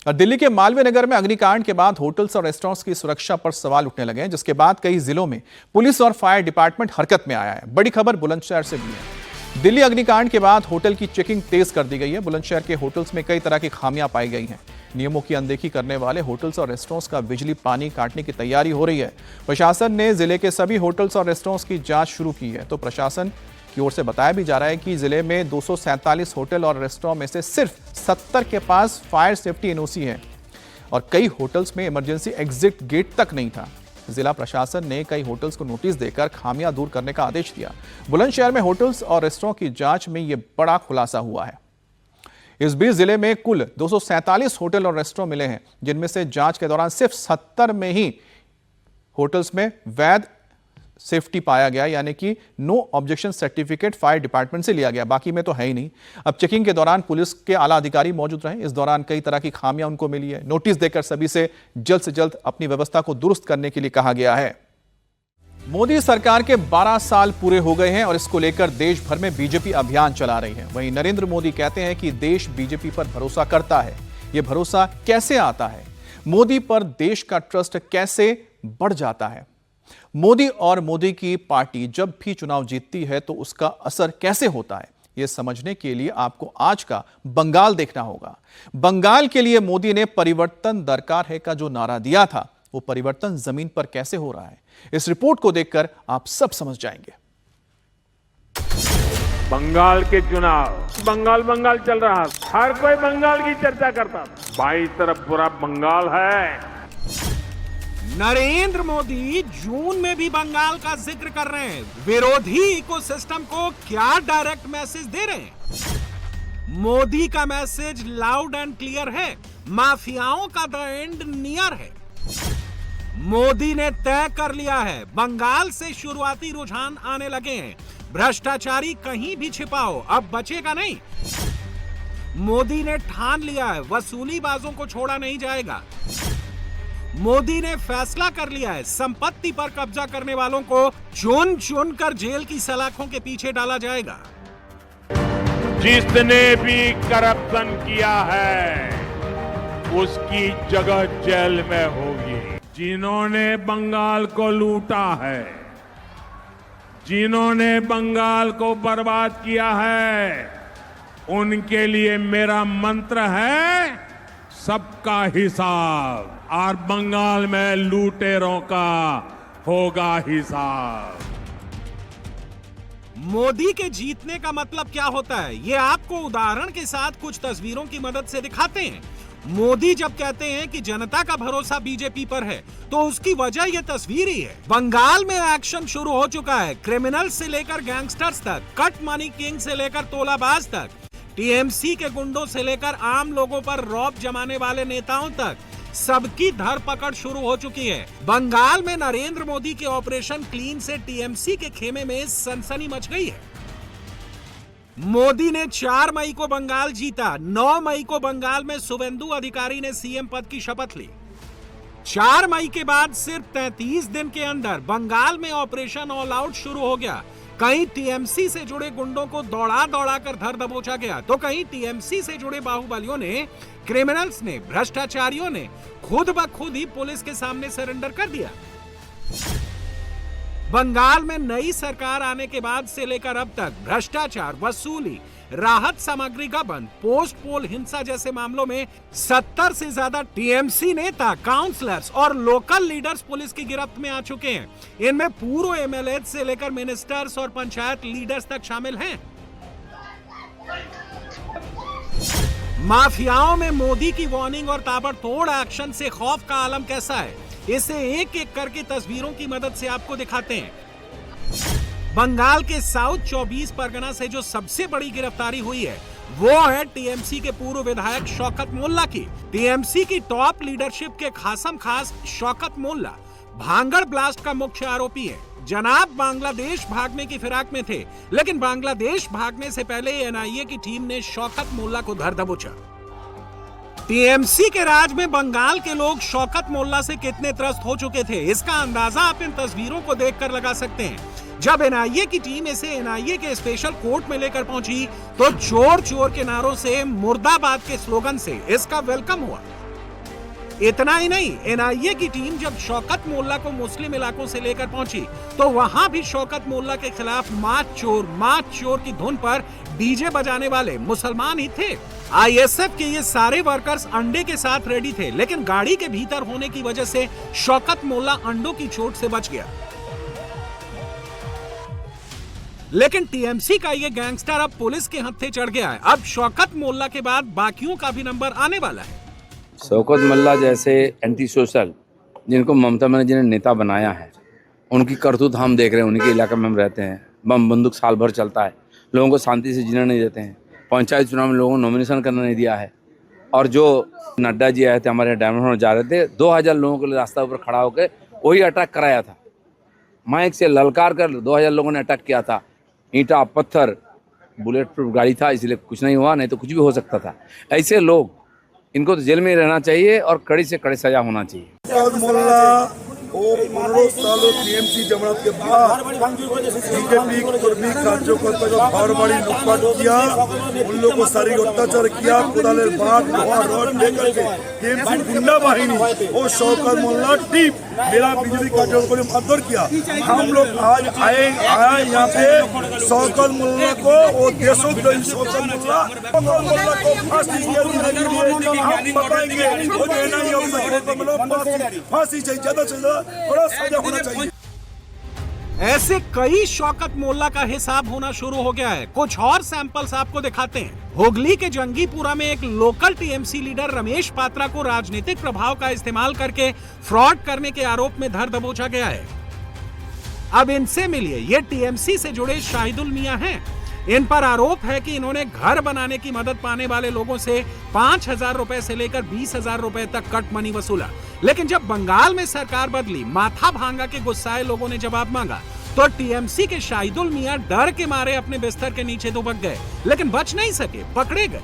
S1: और दिल्ली के मालवीय नगर में अग्निकांड के बाद होटल्स और रेस्टोरेंट्स की सुरक्षा पर सवाल उठने लगे हैं, जिसके बाद कई जिलों में पुलिस और फायर डिपार्टमेंट हरकत में आया है। बड़ी खबर बुलंदशहर से भी है। दिल्ली अग्निकांड के बाद होटल की चेकिंग तेज कर दी गई है। बुलंदशहर के होटल्स में कई तरह की खामियां पाई गई हैं। नियमों की अनदेखी करने वाले होटल्स और रेस्टोरेंट्स का बिजली पानी काटने की तैयारी हो रही है। प्रशासन ने जिले के सभी होटल्स और रेस्टोरेंट्स की जांच शुरू की है। तो प्रशासन की ओर से बताया भी जा रहा है कि जिले में 247 होटल और रेस्टोरेंट में से सिर्फ 70 के पास फायर सेफ्टी एनओसी है और कई होटल्स में इमरजेंसी एग्जिट गेट तक नहीं था। जिला प्रशासन ने कई होटल्स को नोटिस देकर खामियां दूर करने का आदेश दिया। बुलंदशहर में होटल्स और रेस्टोरेंट की जांच में यह बड़ा खुलासा हुआ है। इस बीच जिले में कुल 247 होटल और रेस्टोरेंट मिले हैं, जिनमें से जांच के दौरान सिर्फ 70 में ही होटल्स में वैध सेफ्टी पाया गया, यानी कि no objection certificate fire department से लिया गया, बाकी में तो है ही नहीं। अब चेकिंग के दौरान पुलिस के आला अधिकारी मौजूद रहे। इस दौरान कई तरह की खामियां उनको मिली है। नोटिस देकर सभी से जल्द अपनी व्यवस्था को दुरुस्त करने के लिए कहा गया है। मोदी सरकार के 12 साल पूरे हो गए हैं और इसको लेकर देश भर में बीजेपी अभियान चला रही है। वहीं नरेंद्र मोदी कहते हैं कि देश बीजेपी पर भरोसा करता है। यह भरोसा कैसे आता है? मोदी पर देश का ट्रस्ट कैसे बढ़ जाता है? मोदी और मोदी की पार्टी जब भी चुनाव जीतती है तो उसका असर कैसे होता है, यह समझने के लिए आपको आज का बंगाल देखना होगा। बंगाल के लिए मोदी ने परिवर्तन दरकार है का जो नारा दिया था, वो परिवर्तन जमीन पर कैसे हो रहा है, इस रिपोर्ट को देखकर आप सब समझ जाएंगे।
S11: बंगाल के चुनाव, बंगाल चल रहा, हर कोई बंगाल की चर्चा करता, 22 तरफ पूरा बंगाल है।
S12: नरेंद्र मोदी जून में भी बंगाल का जिक्र कर रहे हैं। विरोधी इकोसिस्टम को क्या डायरेक्ट मैसेज दे रहे हैं? मोदी का मैसेज लाउड एंड क्लियर है, माफियाओं का द एंड नियर है। मोदी ने तय कर लिया है, बंगाल से शुरुआती रुझान आने लगे हैं। भ्रष्टाचारी कहीं भी छिपाओ, अब बचेगा नहीं। मोदी ने ठान लिया है, वसूलीबाजों को छोड़ा नहीं जाएगा। मोदी ने फैसला कर लिया है, संपत्ति पर कब्जा करने वालों को चुन चुन कर जेल की सलाखों के पीछे डाला जाएगा।
S11: जिसने भी करप्शन किया है उसकी जगह जेल में होगी। जिन्होंने बंगाल को लूटा है, जिन्होंने बंगाल को बर्बाद किया है, उनके लिए मेरा मंत्र है सबका हिसाब, और बंगाल में लूटेरों का होगा हिसाब।
S12: मोदी के जीतने का मतलब क्या होता है, ये आपको उदाहरण के साथ कुछ तस्वीरों की मदद से दिखाते हैं। मोदी जब कहते हैं कि जनता का भरोसा बीजेपी पर है, तो उसकी वजह ये तस्वीर ही है। बंगाल में एक्शन शुरू हो चुका है। क्रिमिनल से लेकर गैंगस्टर्स तक, कट मनी किंग से लेकर तोलाबाज तक, टीएमसी के गुंडों से लेकर आम लोगों पर रौब जमाने वाले नेताओं तक सबकी धरपकड़ शुरू हो चुकी है। बंगाल में नरेंद्र मोदी के ऑपरेशन क्लीन से टीएमसी के खेमे में सनसनी मच गई है। मोदी ने 4 मई को बंगाल जीता। 9 मई को बंगाल में शुवेंदु अधिकारी ने सीएम पद की शपथ ली। 4 मई के बाद सिर्फ 33 दिन के अंदर बंगाल में ऑपरेशन ऑल आउट शुरू हो गया। कहीं टीएमसी से जुड़े गुंडों को दौड़ा दौड़ा कर धर दबोचा गया, तो कहीं टीएमसी से जुड़े बाहुबलियों ने, क्रिमिनल्स ने, भ्रष्टाचारियों ने खुद ब खुद ही पुलिस के सामने सरेंडर कर दिया। बंगाल में नई सरकार आने के बाद से लेकर अब तक भ्रष्टाचार, वसूली, राहत सामग्री का बंद, पोस्ट पोल हिंसा जैसे मामलों में 70 से ज्यादा टीएमसी नेता, काउंसलर्स और लोकल लीडर्स पुलिस की गिरफ्त में आ चुके हैं। इनमें पूर्व एमएलए से लेकर मिनिस्टर्स और पंचायत लीडर्स तक शामिल हैं। माफियाओं में मोदी की वार्निंग और ताबड़तोड़ एक्शन से खौफ का आलम कैसा है, इसे एक एक करके तस्वीरों की मदद से आपको दिखाते हैं। बंगाल के साउथ 24 परगना से जो सबसे बड़ी गिरफ्तारी हुई है, वो है टीएमसी के पूर्व विधायक शौकत मोल्ला की। टीएमसी की टॉप लीडरशिप के खासम खास शौकत मोल्ला भांगड़ ब्लास्ट का मुख्य आरोपी है। जनाब बांग्लादेश भागने की फिराक में थे, लेकिन बांग्लादेश भागने से पहले एनआईए की टीम ने शौकत मोल्ला को धर दबोचा। टीएमसी के राज में बंगाल के लोग शौकत मोल्ला से कितने त्रस्त हो चुके थे, इसका अंदाजा आप इन तस्वीरों को देखकर लगा सकते हैं। जब एनआईए की टीम इसे एनआईए के स्पेशल कोर्ट में लेकर पहुंची, तो चोर चोर के नारों से, मुर्दाबाद के स्लोगन से इसका वेलकम हुआ। इतना ही नहीं, एनआईए की टीम जब शौकत मोल्ला को मुस्लिम इलाकों से लेकर पहुंची, तो वहां भी शौकत मोल्ला के खिलाफ मात चोर की धुन पर डीजे बजाने वाले मुसलमान ही थे। आईएसएफ के ये सारे वर्कर्स अंडे के साथ रेडी थे, लेकिन गाड़ी के भीतर होने की वजह से शौकत मोल्ला अंडों की चोट से बच गया। लेकिन टीएमसी का ये गैंगस्टर अब पुलिस के हत्थे चढ़ गया है। अब शौकत मोल्ला के बाद बाकियों का भी नंबर आने वाला है।
S13: शौकत मोल्ला जैसे एंटी सोशल, जिनको ममता बनर्जी ने नेता बनाया है, उनकी करतूत हम देख रहे हैं। उनके इलाके में हम रहते हैं, बम बंदूक साल भर चलता है, लोगों को शांति से जीने नहीं देते हैं। पंचायत चुनाव में लोगों को नॉमिनेशन करने नहीं दिया है। और जो नड्डा जी आए थे, हमारे डायमंड जा रहे थे, 2000 लोगों के लिए रास्ता ऊपर खड़ा होकर वही अटैक कराया था। माइक से ललकार कर 2000 लोगों ने अटैक किया था। ईंटा पत्थर, बुलेट प्रूफ गाड़ी था, इसलिए कुछ नहीं हुआ, नहीं तो कुछ भी हो सकता था। ऐसे लोग, इनको तो जेल में रहना चाहिए और कड़ी से कड़ी सजा होना चाहिए।
S14: वो 15 सालों टीएमसी जमानत के बाद बीजेपी कर्मी कार्यकर्ता का घर बाड़ी लूटपाट किया, उन लोगों को शारीरिक अत्याचार किया, कुदालेर बाट लोहा रॉड लेकर के टीएमसी गुंडा बाहिनी और शौकत मोल्ला टीम मेरा बीजेपी कार्यकर्ता को मारधर किया। हम लोग आज आए यहाँ पे शौकत मोल्ला को, वो देशोद्रोही शौकत मोल्ला को फांसी हम बताएंगे, फांसी चाहिए, ज्यादा से ज्यादा बड़ा सजा होना चाहिए।
S12: ऐसे कई शौकत मोल्ला का हिसाब होना शुरू हो गया है। कुछ और सैंपल्स आपको दिखाते हैं। हुगली के जंगीपुरा में एक local TMC leader Ramesh Patra को राजनीतिक प्रभाव का इस्तेमाल करके फ्रॉड करने के आरोप में धर दबोचा गया है। अब इनसे मिलिए, ये टीएमसी से जुड़े शाहिदुल मियां हैं। इन पर आरोप है कि इन्होंने घर बनाने की मदद पाने वाले लोगों से 5000 रुपए से लेकर 20,000 रुपए तक कट मनी वसूला। लेकिन जब बंगाल में सरकार बदली, माथा भांगा के गुस्साए लोगों ने जवाब मांगा, तो टीएमसी के शाहिदुल मियां डर के मारे अपने बिस्तर के नीचे दुबक गए, लेकिन बच नहीं सके, पकड़े गए।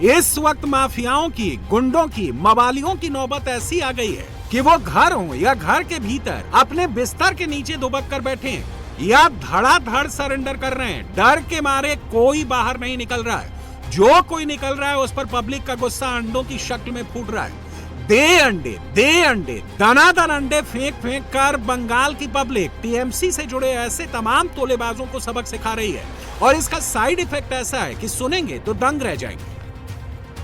S12: इस वक्त माफियाओं की, गुंडों की, मवालियों की नौबत ऐसी आ गई है कि वो घर हो या घर के भीतर अपने बिस्तर के नीचे दुबक कर बैठे हैं या धड़ाधड़ सरेंडर कर रहे हैं। डर के मारे कोई बाहर नहीं निकल रहा है। जो कोई निकल रहा है उस पर पब्लिक का गुस्सा अंडों की शक्ल में फूट रहा है। दे अंडे, दनादन अंडे फेंक फेंक कर बंगाल की पब्लिक टीएमसी से जुड़े ऐसे तमाम तोलेबाजों को सबक सिखा रही है। और इसका साइड इफेक्ट ऐसा है कि सुनेंगे तो दंग रह जाएंगे।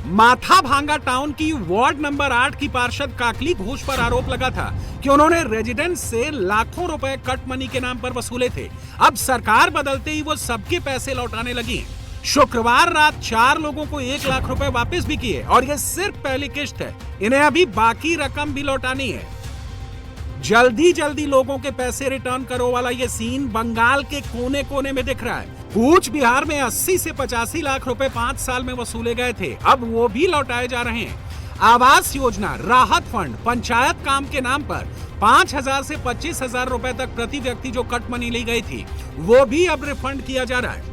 S12: माथा भांगा टाउन की वार्ड नंबर 8 की पार्षद काकली घोष पर आरोप लगा था कि उन्होंने रेजिडेंट से लाखों रुपए कट मनी के नाम पर वसूले थे। अब सरकार बदलते ही वो सबके पैसे लौटाने लगी हैं। शुक्रवार रात 4 लोगों को 1 लाख रुपए वापस भी किए और ये सिर्फ पहली किस्त है। इन्हें अभी बाकी रकम भी लौटानी है। जल्दी लोगों के पैसे रिटर्न करो वाला ये सीन बंगाल के कोने कोने में दिख रहा है। कूच बिहार में 80 से 85 लाख रुपए 5 साल में वसूले गए थे, अब वो भी लौटाए जा रहे हैं। आवास योजना, राहत फंड, पंचायत काम के नाम पर 5,000 से 25,000 रुपए तक प्रति व्यक्ति जो कट मनी ली गई थी, वो भी अब रिफंड किया जा रहा है।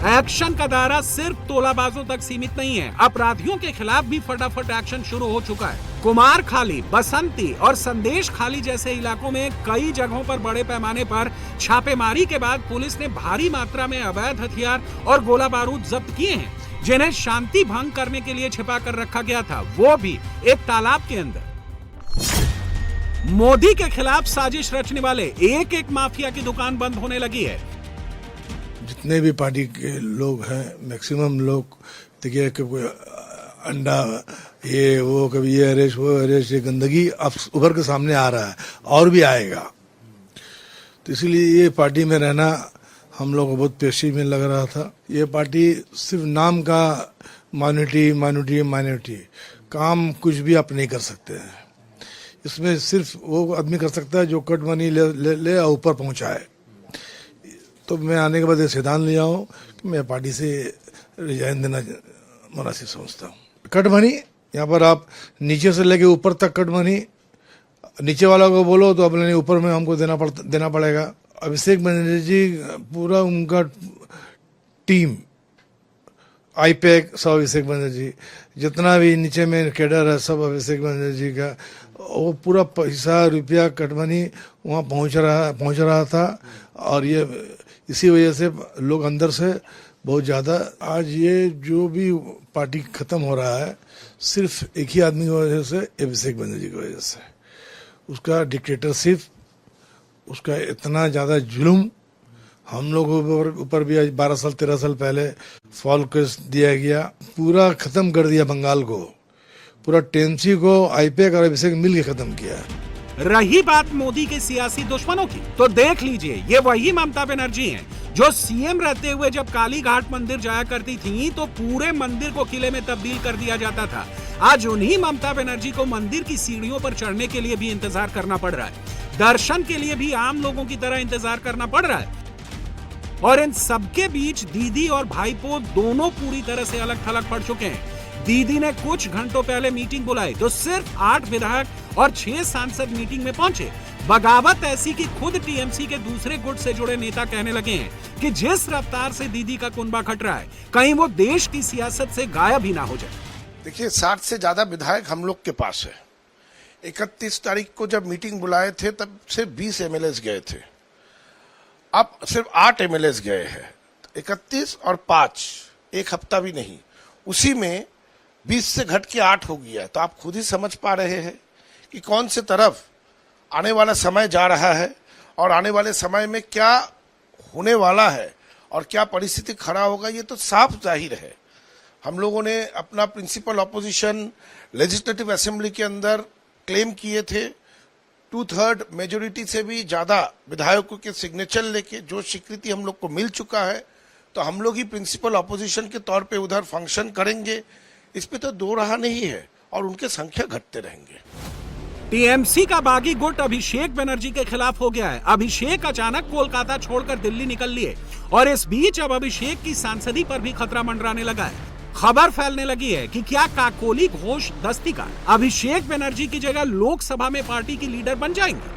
S12: एक्शन का दायरा सिर्फ तोलाबाजों तक सीमित नहीं है, अपराधियों के खिलाफ भी फटाफट एक्शन शुरू हो चुका है। कुमार खाली, बसंती और संदेश खाली जैसे इलाकों में कई जगहों पर बड़े पैमाने पर छापेमारी के बाद पुलिस ने भारी मात्रा में अवैध हथियार और गोला बारूद जब्त किए हैं, जिन्हें शांति भंग करने के लिए छिपा कर रखा गया था, वो भी एक तालाब के अंदर। मोदी के खिलाफ साजिश रचने वाले एक माफिया की दुकान बंद होने लगी है।
S14: जितने भी पार्टी के लोग हैं, मैक्सिमम लोग देखिए कि अंडा ये वो, कभी ये अरेस्ट वो अरेस्ट, ये गंदगी अब उभर के सामने आ रहा है और भी आएगा। तो इसीलिए ये पार्टी में रहना हम लोग को बहुत पेशी में लग रहा था। ये पार्टी सिर्फ नाम का माइनॉरिटी, काम कुछ भी आप नहीं कर सकते हैं। इसमें सिर्फ वो आदमी कर सकता है जो कट मनी ले और ऊपर पहुंचाए। तो मैं आने के बाद ये सिद्धांत लिया हूँ कि मैं पार्टी से रिजाइन देना मुनासिब समझता हूँ। कट मनी यहाँ पर आप नीचे से लेके ऊपर तक कट मनी, नीचे वाला को बोलो तो अपने ऊपर में हमको देना पड़ेगा। अभिषेक बनर्जी पूरा उनका टीम, आईपैक सब अभिषेक बनर्जी, जितना भी नीचे में कैडर है सब अभिषेक बनर्जी का। वो पूरा पैसा रुपया कट मनी वहाँ पहुँच रहा था और ये इसी वजह से लोग अंदर से बहुत ज़्यादा, आज ये जो भी पार्टी खत्म हो रहा है सिर्फ एक ही आदमी की वजह से, अभिषेक बनर्जी की वजह से। उसका डिक्टेटरशिप, उसका इतना ज़्यादा जुल्म हम लोगों ऊपर भी आज 12 साल 13 साल पहले फॉल केस दिया गया, पूरा खत्म कर दिया बंगाल को, पूरा टीएमसी को आईपैक और अभिषेक मिल के खत्म किया।
S12: रही बात मोदी के सियासी दुश्मनों की, तो देख लीजिए ये वही ममता बनर्जी हैं जो सीएम रहते हुए जब काली घाट मंदिर जाया करती थी तो पूरे मंदिर को किले में तब्दील कर दिया जाता था। आज उन्हीं ममता बनर्जी को मंदिर की सीढ़ियों पर चढ़ने के लिए भी इंतजार करना पड़ रहा है, दर्शन के लिए भी आम लोगों की तरह इंतजार करना पड़ रहा है। और इन सबके बीच दीदी और भाईपो दोनों पूरी तरह से अलग थलग पड़ चुके हैं। दीदी ने कुछ घंटों पहले मीटिंग बुलाई तो सिर्फ 8 विधायक और 6 सांसद मीटिंग में पहुंचे। बगावत ऐसी कि खुद टीएमसी के दूसरे गुट से जुड़े नेता कहने लगे हैं कि जिस रफ्तार से दीदी का कुनबा खट रहा है, कहीं वो देश की सियासत से गायब ही ना हो जाए।
S15: देखिए 60 से ज्यादा विधायक हम लोग के पास है। 31 तारीख को जब मीटिंग बुलाए थे तब सिर्फ 20 एमएलए गए थे, अब सिर्फ 8 एमएलए गए हैं। 31 और 5, एक हफ्ता भी नहीं, उसी में 20 से घट के 8 हो गया। तो आप खुद ही समझ पा रहे हैं कि कौन से तरफ आने वाला समय जा रहा है और आने वाले समय में क्या होने वाला है और क्या परिस्थिति खड़ा होगा, ये तो साफ जाहिर है। हम लोगों ने अपना प्रिंसिपल ऑपोजिशन लेजिस्लेटिव असेंबली के अंदर क्लेम किए थे, 2/3 मेजोरिटी से भी ज्यादा विधायकों के सिग्नेचर लेके जो स्वीकृति हम लोग को मिल चुका है, तो हम लोग ही प्रिंसिपल ऑपोजिशन के तौर पे उधर फंक्शन करेंगे। इस पे तो दो राह नहीं है और उनके संख्या घटते रहेंगे।
S12: टीएमसी का बागी गुट अभिषेक बनर्जी के खिलाफ हो गया है। अभिषेक अचानक कोलकाता छोड़कर दिल्ली निकल लिए और इस बीच अब अभिषेक की सांसदी पर भी खतरा मंडराने लगा है। खबर फैलने लगी है कि क्या काकोली घोष दस्तिकार अभिषेक बनर्जी की जगह लोकसभा में पार्टी की लीडर बन जाएंगे।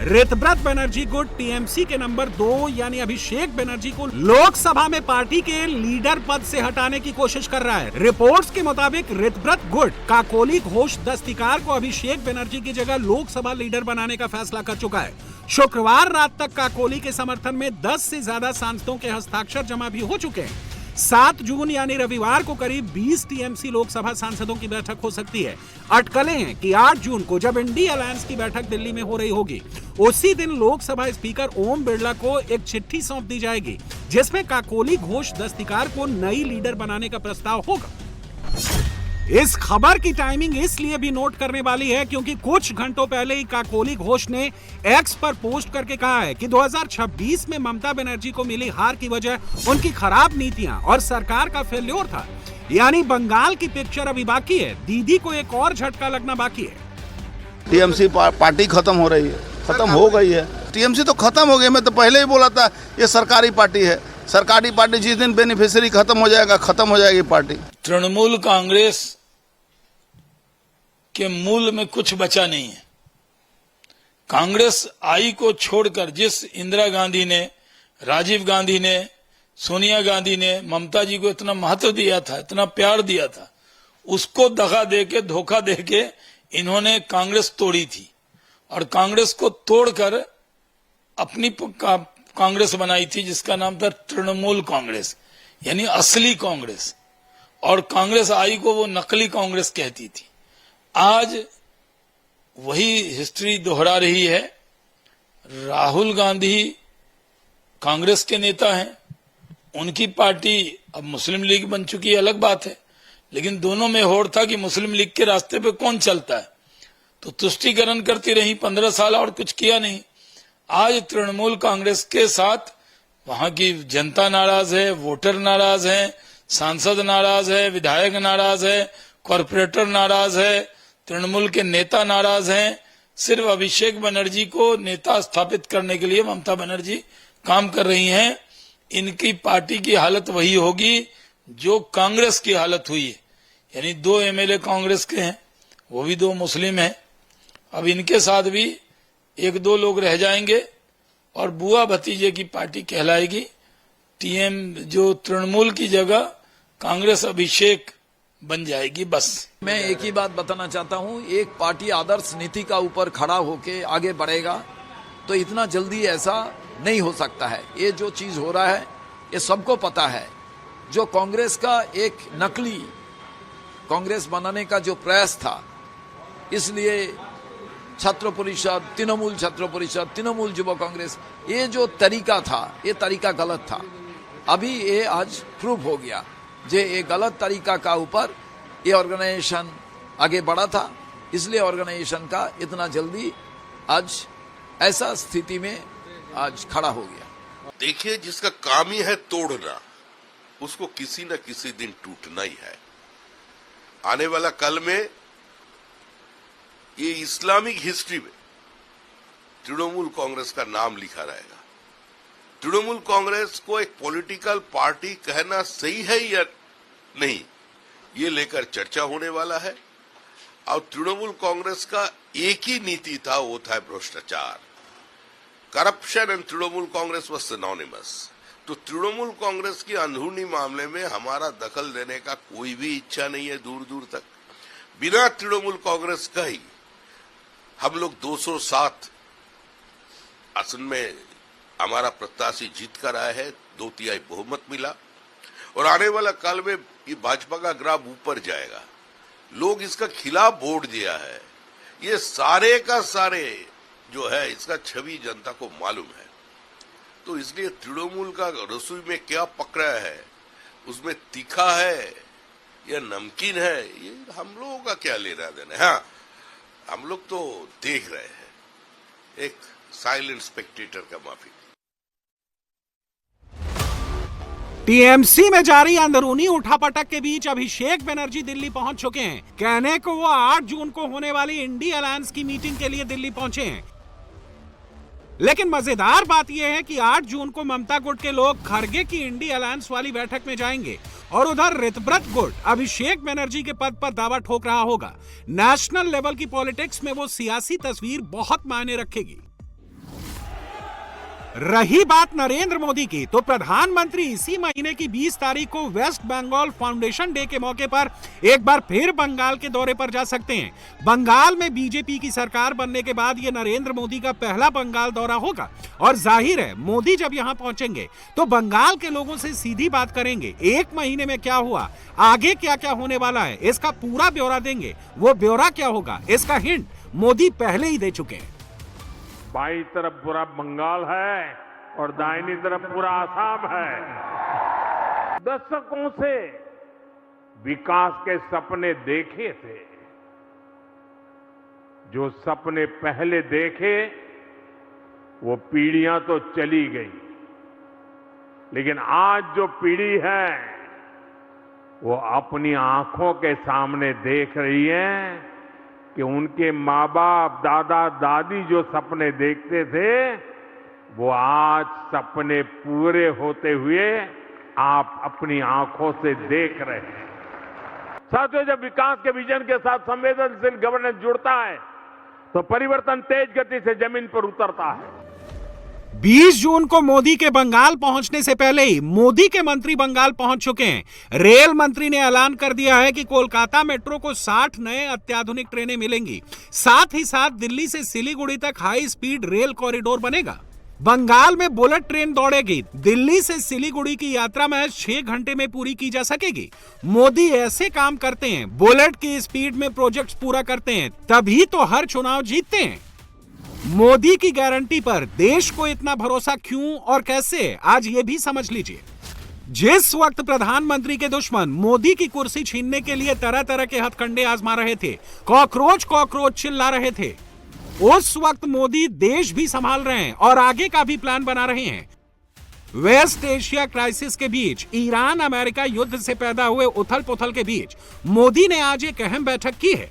S12: ऋतव्रत बनर्जी गुट टीएमसी के नंबर 2 यानी अभिषेक बनर्जी को लोकसभा में पार्टी के लीडर पद से हटाने की कोशिश कर रहा है। रिपोर्ट्स के मुताबिक ऋतव्रत गुट काकोली घोष दस्तिकार को अभिषेक बनर्जी की जगह लोकसभा लीडर बनाने का फैसला कर चुका है। शुक्रवार रात तक काकोली के समर्थन में 10 से ज्यादा सांसदों के हस्ताक्षर जमा भी हो चुके हैं। 7 जून यानी रविवार को करीब 20 टीएमसी लोकसभा सांसदों की बैठक हो सकती है। अटकलें हैं कि 8 जून को जब इंडिया अलायंस की बैठक दिल्ली में हो रही होगी, उसी दिन लोकसभा स्पीकर ओम बिरला को एक चिट्ठी सौंप दी जाएगी जिसमें काकोली घोष दस्तिकार को नई लीडर बनाने का प्रस्ताव होगा। इस खबर की टाइमिंग इसलिए भी नोट करने वाली है क्योंकि कुछ घंटों पहले ही काकोली घोष ने एक्स पर पोस्ट करके कहा है कि 2026 में ममता बनर्जी को मिली हार की वजह उनकी खराब नीतियां और सरकार का फेल्योर था। यानी बंगाल की पिक्चर अभी बाकी है, दीदी को एक और झटका लगना बाकी है।
S16: टीएमसी पार्टी खत्म हो रही है, खत्म हो गई है। टीएमसी तो खत्म हो गई, मैं तो पहले ही बोला था ये सरकारी पार्टी है। सरकारी पार्टी जिस दिन बेनिफिशियरी खत्म हो जाएगा, खत्म हो जाएगी पार्टी।
S17: तृणमूल कांग्रेस के मूल में कुछ बचा नहीं है। कांग्रेस आई को छोड़कर जिस इंदिरा गांधी ने, राजीव गांधी ने, सोनिया गांधी ने ममता जी को इतना महत्व दिया था, इतना प्यार दिया था, उसको दगा देके, धोखा देके इन्होंने कांग्रेस तोड़ी थी और कांग्रेस को तोड़कर अपनी कांग्रेस बनाई थी जिसका नाम था तृणमूल कांग्रेस, यानी असली कांग्रेस। और कांग्रेस आई को वो नकली कांग्रेस कहती थी। आज वही हिस्ट्री दोहरा रही है। राहुल गांधी कांग्रेस के नेता हैं, उनकी पार्टी अब मुस्लिम लीग बन चुकी है, अलग बात है, लेकिन दोनों में होड़ था कि मुस्लिम लीग के रास्ते पे कौन चलता है। तो तुष्टीकरण करती रही 15 साल और कुछ किया नहीं। आज तृणमूल कांग्रेस के साथ वहां की जनता नाराज है, वोटर नाराज है, सांसद नाराज है, विधायक नाराज है, कॉरपोरेटर नाराज है, तृणमूल के नेता नाराज हैं। सिर्फ अभिषेक बनर्जी को नेता स्थापित करने के लिए ममता बनर्जी काम कर रही हैं। इनकी पार्टी की हालत वही होगी जो कांग्रेस की हालत हुई है, यानी 2 एमएलए कांग्रेस के हैं, वो भी 2 मुस्लिम हैं। अब इनके साथ भी 1-2 लोग रह जाएंगे और बुआ भतीजे की पार्टी कहलाएगी। टीएम जो तृणमूल की जगह कांग्रेस अभिषेक बन जाएगी। बस
S18: मैं एक ही बात बताना चाहता हूं, एक पार्टी आदर्श नीति का ऊपर खड़ा होके आगे बढ़ेगा तो इतना जल्दी ऐसा नहीं हो सकता है। ये जो चीज हो रहा है ये सबको पता है। जो कांग्रेस का एक नकली कांग्रेस बनाने का जो प्रयास था, इसलिए छात्र परिषद, तृणमूल छात्र परिषद, तृणमूल युवा कांग्रेस, ये जो तरीका था ये तरीका गलत था। अभी ये आज प्रूव हो गया जे ये गलत तरीका का ऊपर ये ऑर्गेनाइजेशन आगे बढ़ा था, इसलिए ऑर्गेनाइजेशन का इतना जल्दी आज ऐसा स्थिति में आज खड़ा हो गया।
S19: देखिए, जिसका काम ही है तोड़ना, उसको किसी न किसी दिन टूटना ही है। आने वाला कल में ये इस्लामिक हिस्ट्री में तृणमूल कांग्रेस का नाम लिखा रहेगा। तृणमूल कांग्रेस को एक पॉलिटिकल पार्टी कहना सही है या नहीं, ये लेकर चर्चा होने वाला है। और तृणमूल कांग्रेस का एक ही नीति था, वो था भ्रष्टाचार, corruption, and Trinamool Congress was synonymous. तो तृणमूल कांग्रेस की अंदरूनी मामले में हमारा दखल देने का कोई भी इच्छा नहीं है दूर दूर तक। बिना तृणमूल कांग्रेस का ही हम लोग 207 आसन में हमारा प्रत्याशी जीत कर आए हैं, 2/3 बहुमत मिला। और आने वाला काल में ये भाजपा का ग्राफ ऊपर जाएगा। लोग इसका खिलाफ वोट दिया है, ये सारे का सारे जो है इसका छवि जनता को मालूम है। तो इसलिए तृणमूल का रसोई में क्या पक रहा है, उसमें तीखा है या नमकीन है, ये हम लोगों का क्या लेना देना है। हाँ, हम लोग तो देख रहे हैं, एक साइलेंट स्पेक्टेटर का माफी।
S12: टीएमसी में जारी अंदरूनी उठापटक के बीच अभिषेक बनर्जी दिल्ली पहुंच चुके हैं। कहने को वो 8 जून को होने वाली इंडी अलायंस की मीटिंग के लिए दिल्ली पहुंचे हैं, लेकिन मजेदार बात यह है कि 8 जून को ममता गुट के लोग खरगे की इंडी अलायंस वाली बैठक में जाएंगे और उधर ऋतव्रत गुट अभिषेक बनर्जी के पद पर दावा ठोक रहा होगा। नेशनल लेवल की पॉलिटिक्स में वो सियासी तस्वीर बहुत मायने रखेगी। रही बात नरेंद्र मोदी की, तो प्रधानमंत्री इसी महीने की 20 तारीख को वेस्ट बंगाल फाउंडेशन डे के मौके पर एक बार फिर बंगाल के दौरे पर जा सकते हैं। बंगाल में बीजेपी की सरकार बनने के बाद ये नरेंद्र मोदी का पहला बंगाल दौरा होगा और जाहिर है मोदी जब यहां पहुंचेंगे तो बंगाल के लोगों से सीधी बात करेंगे। 1 महीने में क्या हुआ, आगे क्या क्या होने वाला है, इसका पूरा ब्यौरा देंगे। वो ब्यौरा क्या होगा, इसका हिंट मोदी पहले ही दे चुके हैं।
S11: बाईं तरफ पूरा बंगाल है और दाहिनी तरफ पूरा आसाम है। दशकों से विकास के सपने देखे थे, जो सपने पहले देखे वो पीढ़ियां तो चली गई, लेकिन आज जो पीढ़ी है वो अपनी आंखों के सामने देख रही है कि उनके माँ बाप, दादा दादी जो सपने देखते थे वो आज सपने पूरे होते हुए आप अपनी आंखों से देख रहे हैं। साथियों, जब विकास के विजन के साथ संवेदनशील गवर्नेंस जुड़ता है तो परिवर्तन तेज गति से जमीन पर उतरता है।
S12: 20 जून को मोदी के बंगाल पहुंचने से पहले ही मोदी के मंत्री बंगाल पहुंच चुके हैं। रेल मंत्री ने ऐलान कर दिया है कि कोलकाता मेट्रो को 60 नए अत्याधुनिक ट्रेनें मिलेंगी। साथ ही साथ दिल्ली से सिलीगुड़ी तक हाई स्पीड रेल कॉरिडोर बनेगा। बंगाल में बुलेट ट्रेन दौड़ेगी। दिल्ली से सिलीगुड़ी की यात्रा महज 6 घंटे में पूरी की जा सकेगी। मोदी ऐसे काम करते हैं, बुलेट की स्पीड में प्रोजेक्ट्स पूरा करते हैं, तभी तो हर चुनाव जीतते हैं। मोदी की गारंटी पर देश को इतना भरोसा क्यों और कैसे, आज ये भी समझ लीजिए। जिस वक्त प्रधानमंत्री के दुश्मन मोदी की कुर्सी छीनने के लिए तरह तरह के हथकंडे आजमा रहे थे, कॉकरोच कॉकरोच चिल्ला रहे थे, उस वक्त मोदी देश भी संभाल रहे हैं और आगे का भी प्लान बना रहे हैं। वेस्ट एशिया क्राइसिस के बीच, ईरान अमेरिका युद्ध से पैदा हुए उथल पुथल के बीच मोदी ने आज एक अहम बैठक की है।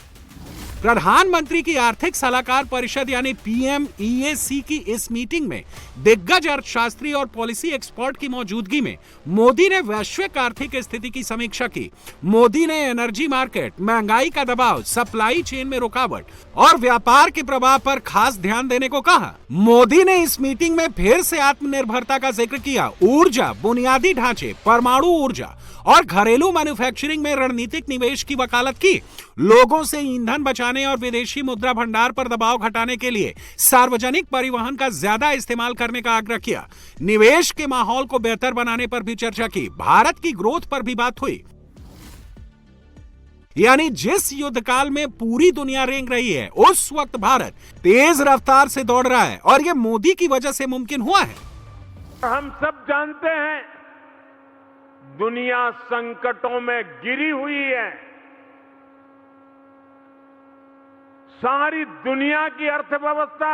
S12: प्रधानमंत्री की आर्थिक सलाहकार परिषद यानी PMEAC की इस मीटिंग में दिग्गज अर्थशास्त्री और पॉलिसी एक्सपर्ट की मौजूदगी में मोदी ने वैश्विक आर्थिक स्थिति की समीक्षा की। मोदी ने एनर्जी मार्केट, महंगाई का दबाव, सप्लाई चेन में रुकावट और व्यापार के प्रभाव पर खास ध्यान देने को कहा। मोदी ने इस मीटिंग में फिर से आत्मनिर्भरता का जिक्र किया। ऊर्जा, बुनियादी ढांचे, परमाणु ऊर्जा और घरेलू मैन्युफैक्चरिंग में रणनीतिक निवेश की वकालत की। लोगों से ईंधन बचाने और विदेशी मुद्रा भंडार पर दबाव घटाने के लिए सार्वजनिक परिवहन का ज्यादा इस्तेमाल करने का आग्रह किया। निवेश के माहौल को बेहतर बनाने पर भी चर्चा की। भारत की ग्रोथ पर भी बात हुई। यानी जिस युद्ध काल में पूरी दुनिया रेंग रही है, उस वक्त भारत तेज रफ्तार से दौड़ रहा है और यह मोदी की वजह से मुमकिन हुआ है।
S11: हम सब जानते हैं दुनिया संकटों में घिरी हुई है। सारी दुनिया की अर्थव्यवस्था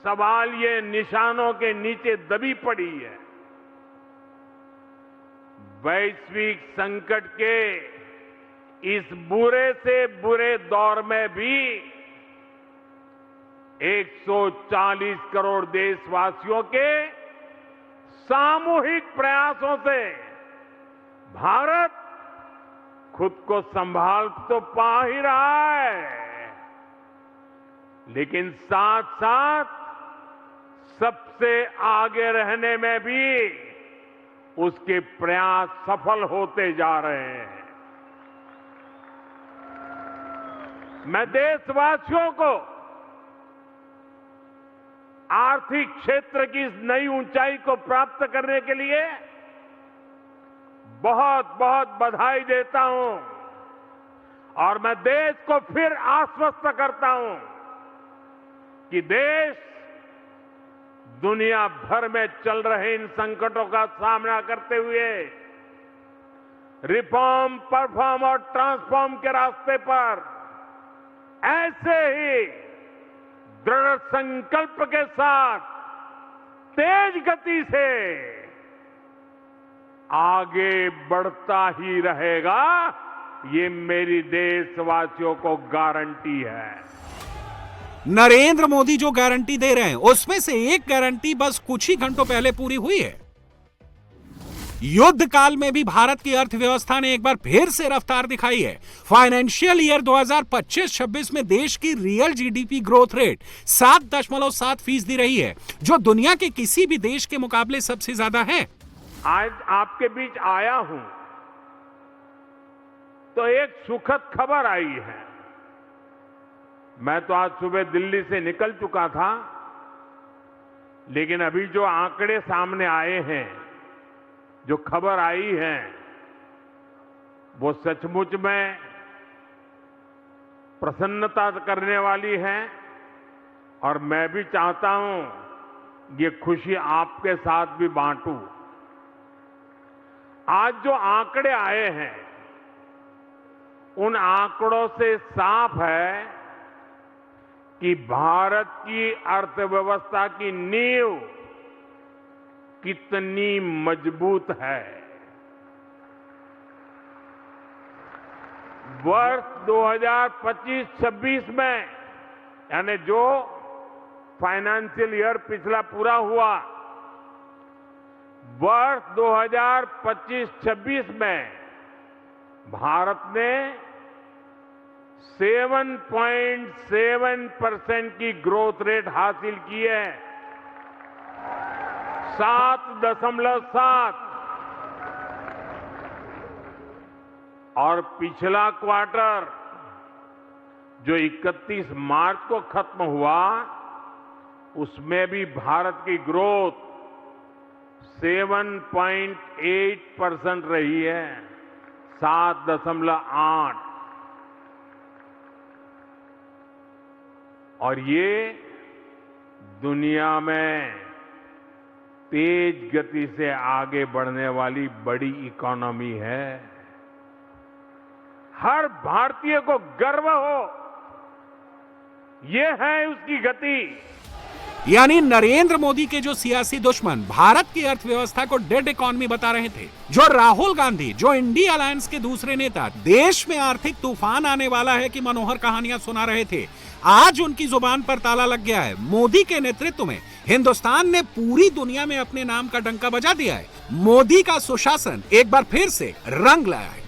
S11: सवाल ये निशानों के नीचे दबी पड़ी है। वैश्विक संकट के इस बुरे से बुरे दौर में भी 140 करोड़ देशवासियों के सामूहिक प्रयासों से भारत खुद को संभाल तो पा ही रहा है, लेकिन साथ साथ सबसे आगे रहने में भी उसके प्रयास सफल होते जा रहे हैं। मैं देशवासियों को आर्थिक क्षेत्र की इस नई ऊंचाई को प्राप्त करने के लिए बहुत बहुत बधाई देता हूं और मैं देश को फिर आश्वस्त करता हूं कि देश दुनिया भर में चल रहे इन संकटों का सामना करते हुए रिफॉर्म, परफॉर्म और ट्रांसफॉर्म के रास्ते पर ऐसे ही दृढ़ संकल्प के साथ तेज गति से आगे बढ़ता ही रहेगा, ये मेरी देशवासियों को गारंटी है।
S12: नरेंद्र मोदी जो गारंटी दे रहे हैं उसमें से एक गारंटी बस कुछ ही घंटों पहले पूरी हुई है। युद्ध काल में भी भारत की अर्थव्यवस्था ने एक बार फिर से रफ्तार दिखाई है। फाइनेंशियल ईयर 2025-26 में देश की रियल जीडीपी ग्रोथ रेट 7.7% रही है, जो दुनिया के किसी भी देश के मुकाबले सबसे ज्यादा है।
S11: आज आपके बीच आया हूं तो एक सुखद खबर आई है। मैं तो आज सुबह दिल्ली से निकल चुका था, लेकिन अभी जो आंकड़े सामने आए हैं, जो खबर आई है, वो सचमुच में प्रसन्नता करने वाली है और मैं भी चाहता हूं ये खुशी आपके साथ भी बांटूं। आज जो आंकड़े आए हैं उन आंकड़ों से साफ है कि भारत की अर्थव्यवस्था की नींव कितनी मजबूत है। वर्ष 2025-26 में यानी जो फाइनेंशियल ईयर पिछला पूरा हुआ, वर्ष 2025-26 में भारत ने 7.7% की ग्रोथ रेट हासिल की है। 7.7 और पिछला क्वार्टर जो 31 मार्च को खत्म हुआ उसमें भी भारत की ग्रोथ 7.8% रही है। 7.8 और ये दुनिया में तेज गति से आगे बढ़ने वाली बड़ी इकोनॉमी है। हर भारतीय को गर्व हो, ये है उसकी गति।
S12: यानी नरेंद्र मोदी के जो सियासी दुश्मन भारत की अर्थव्यवस्था को डेड इकोनॉमी बता रहे थे, जो राहुल गांधी, जो इंडिया अलायंस के दूसरे नेता देश में आर्थिक तूफान आने वाला है कि मनोहर कहानियां सुना रहे थे, आज उनकी जुबान पर ताला लग गया है। मोदी के नेतृत्व में हिंदुस्तान ने पूरी दुनिया में अपने नाम का डंका बजा दिया है। मोदी का सुशासन एक बार फिर से रंग लाया है।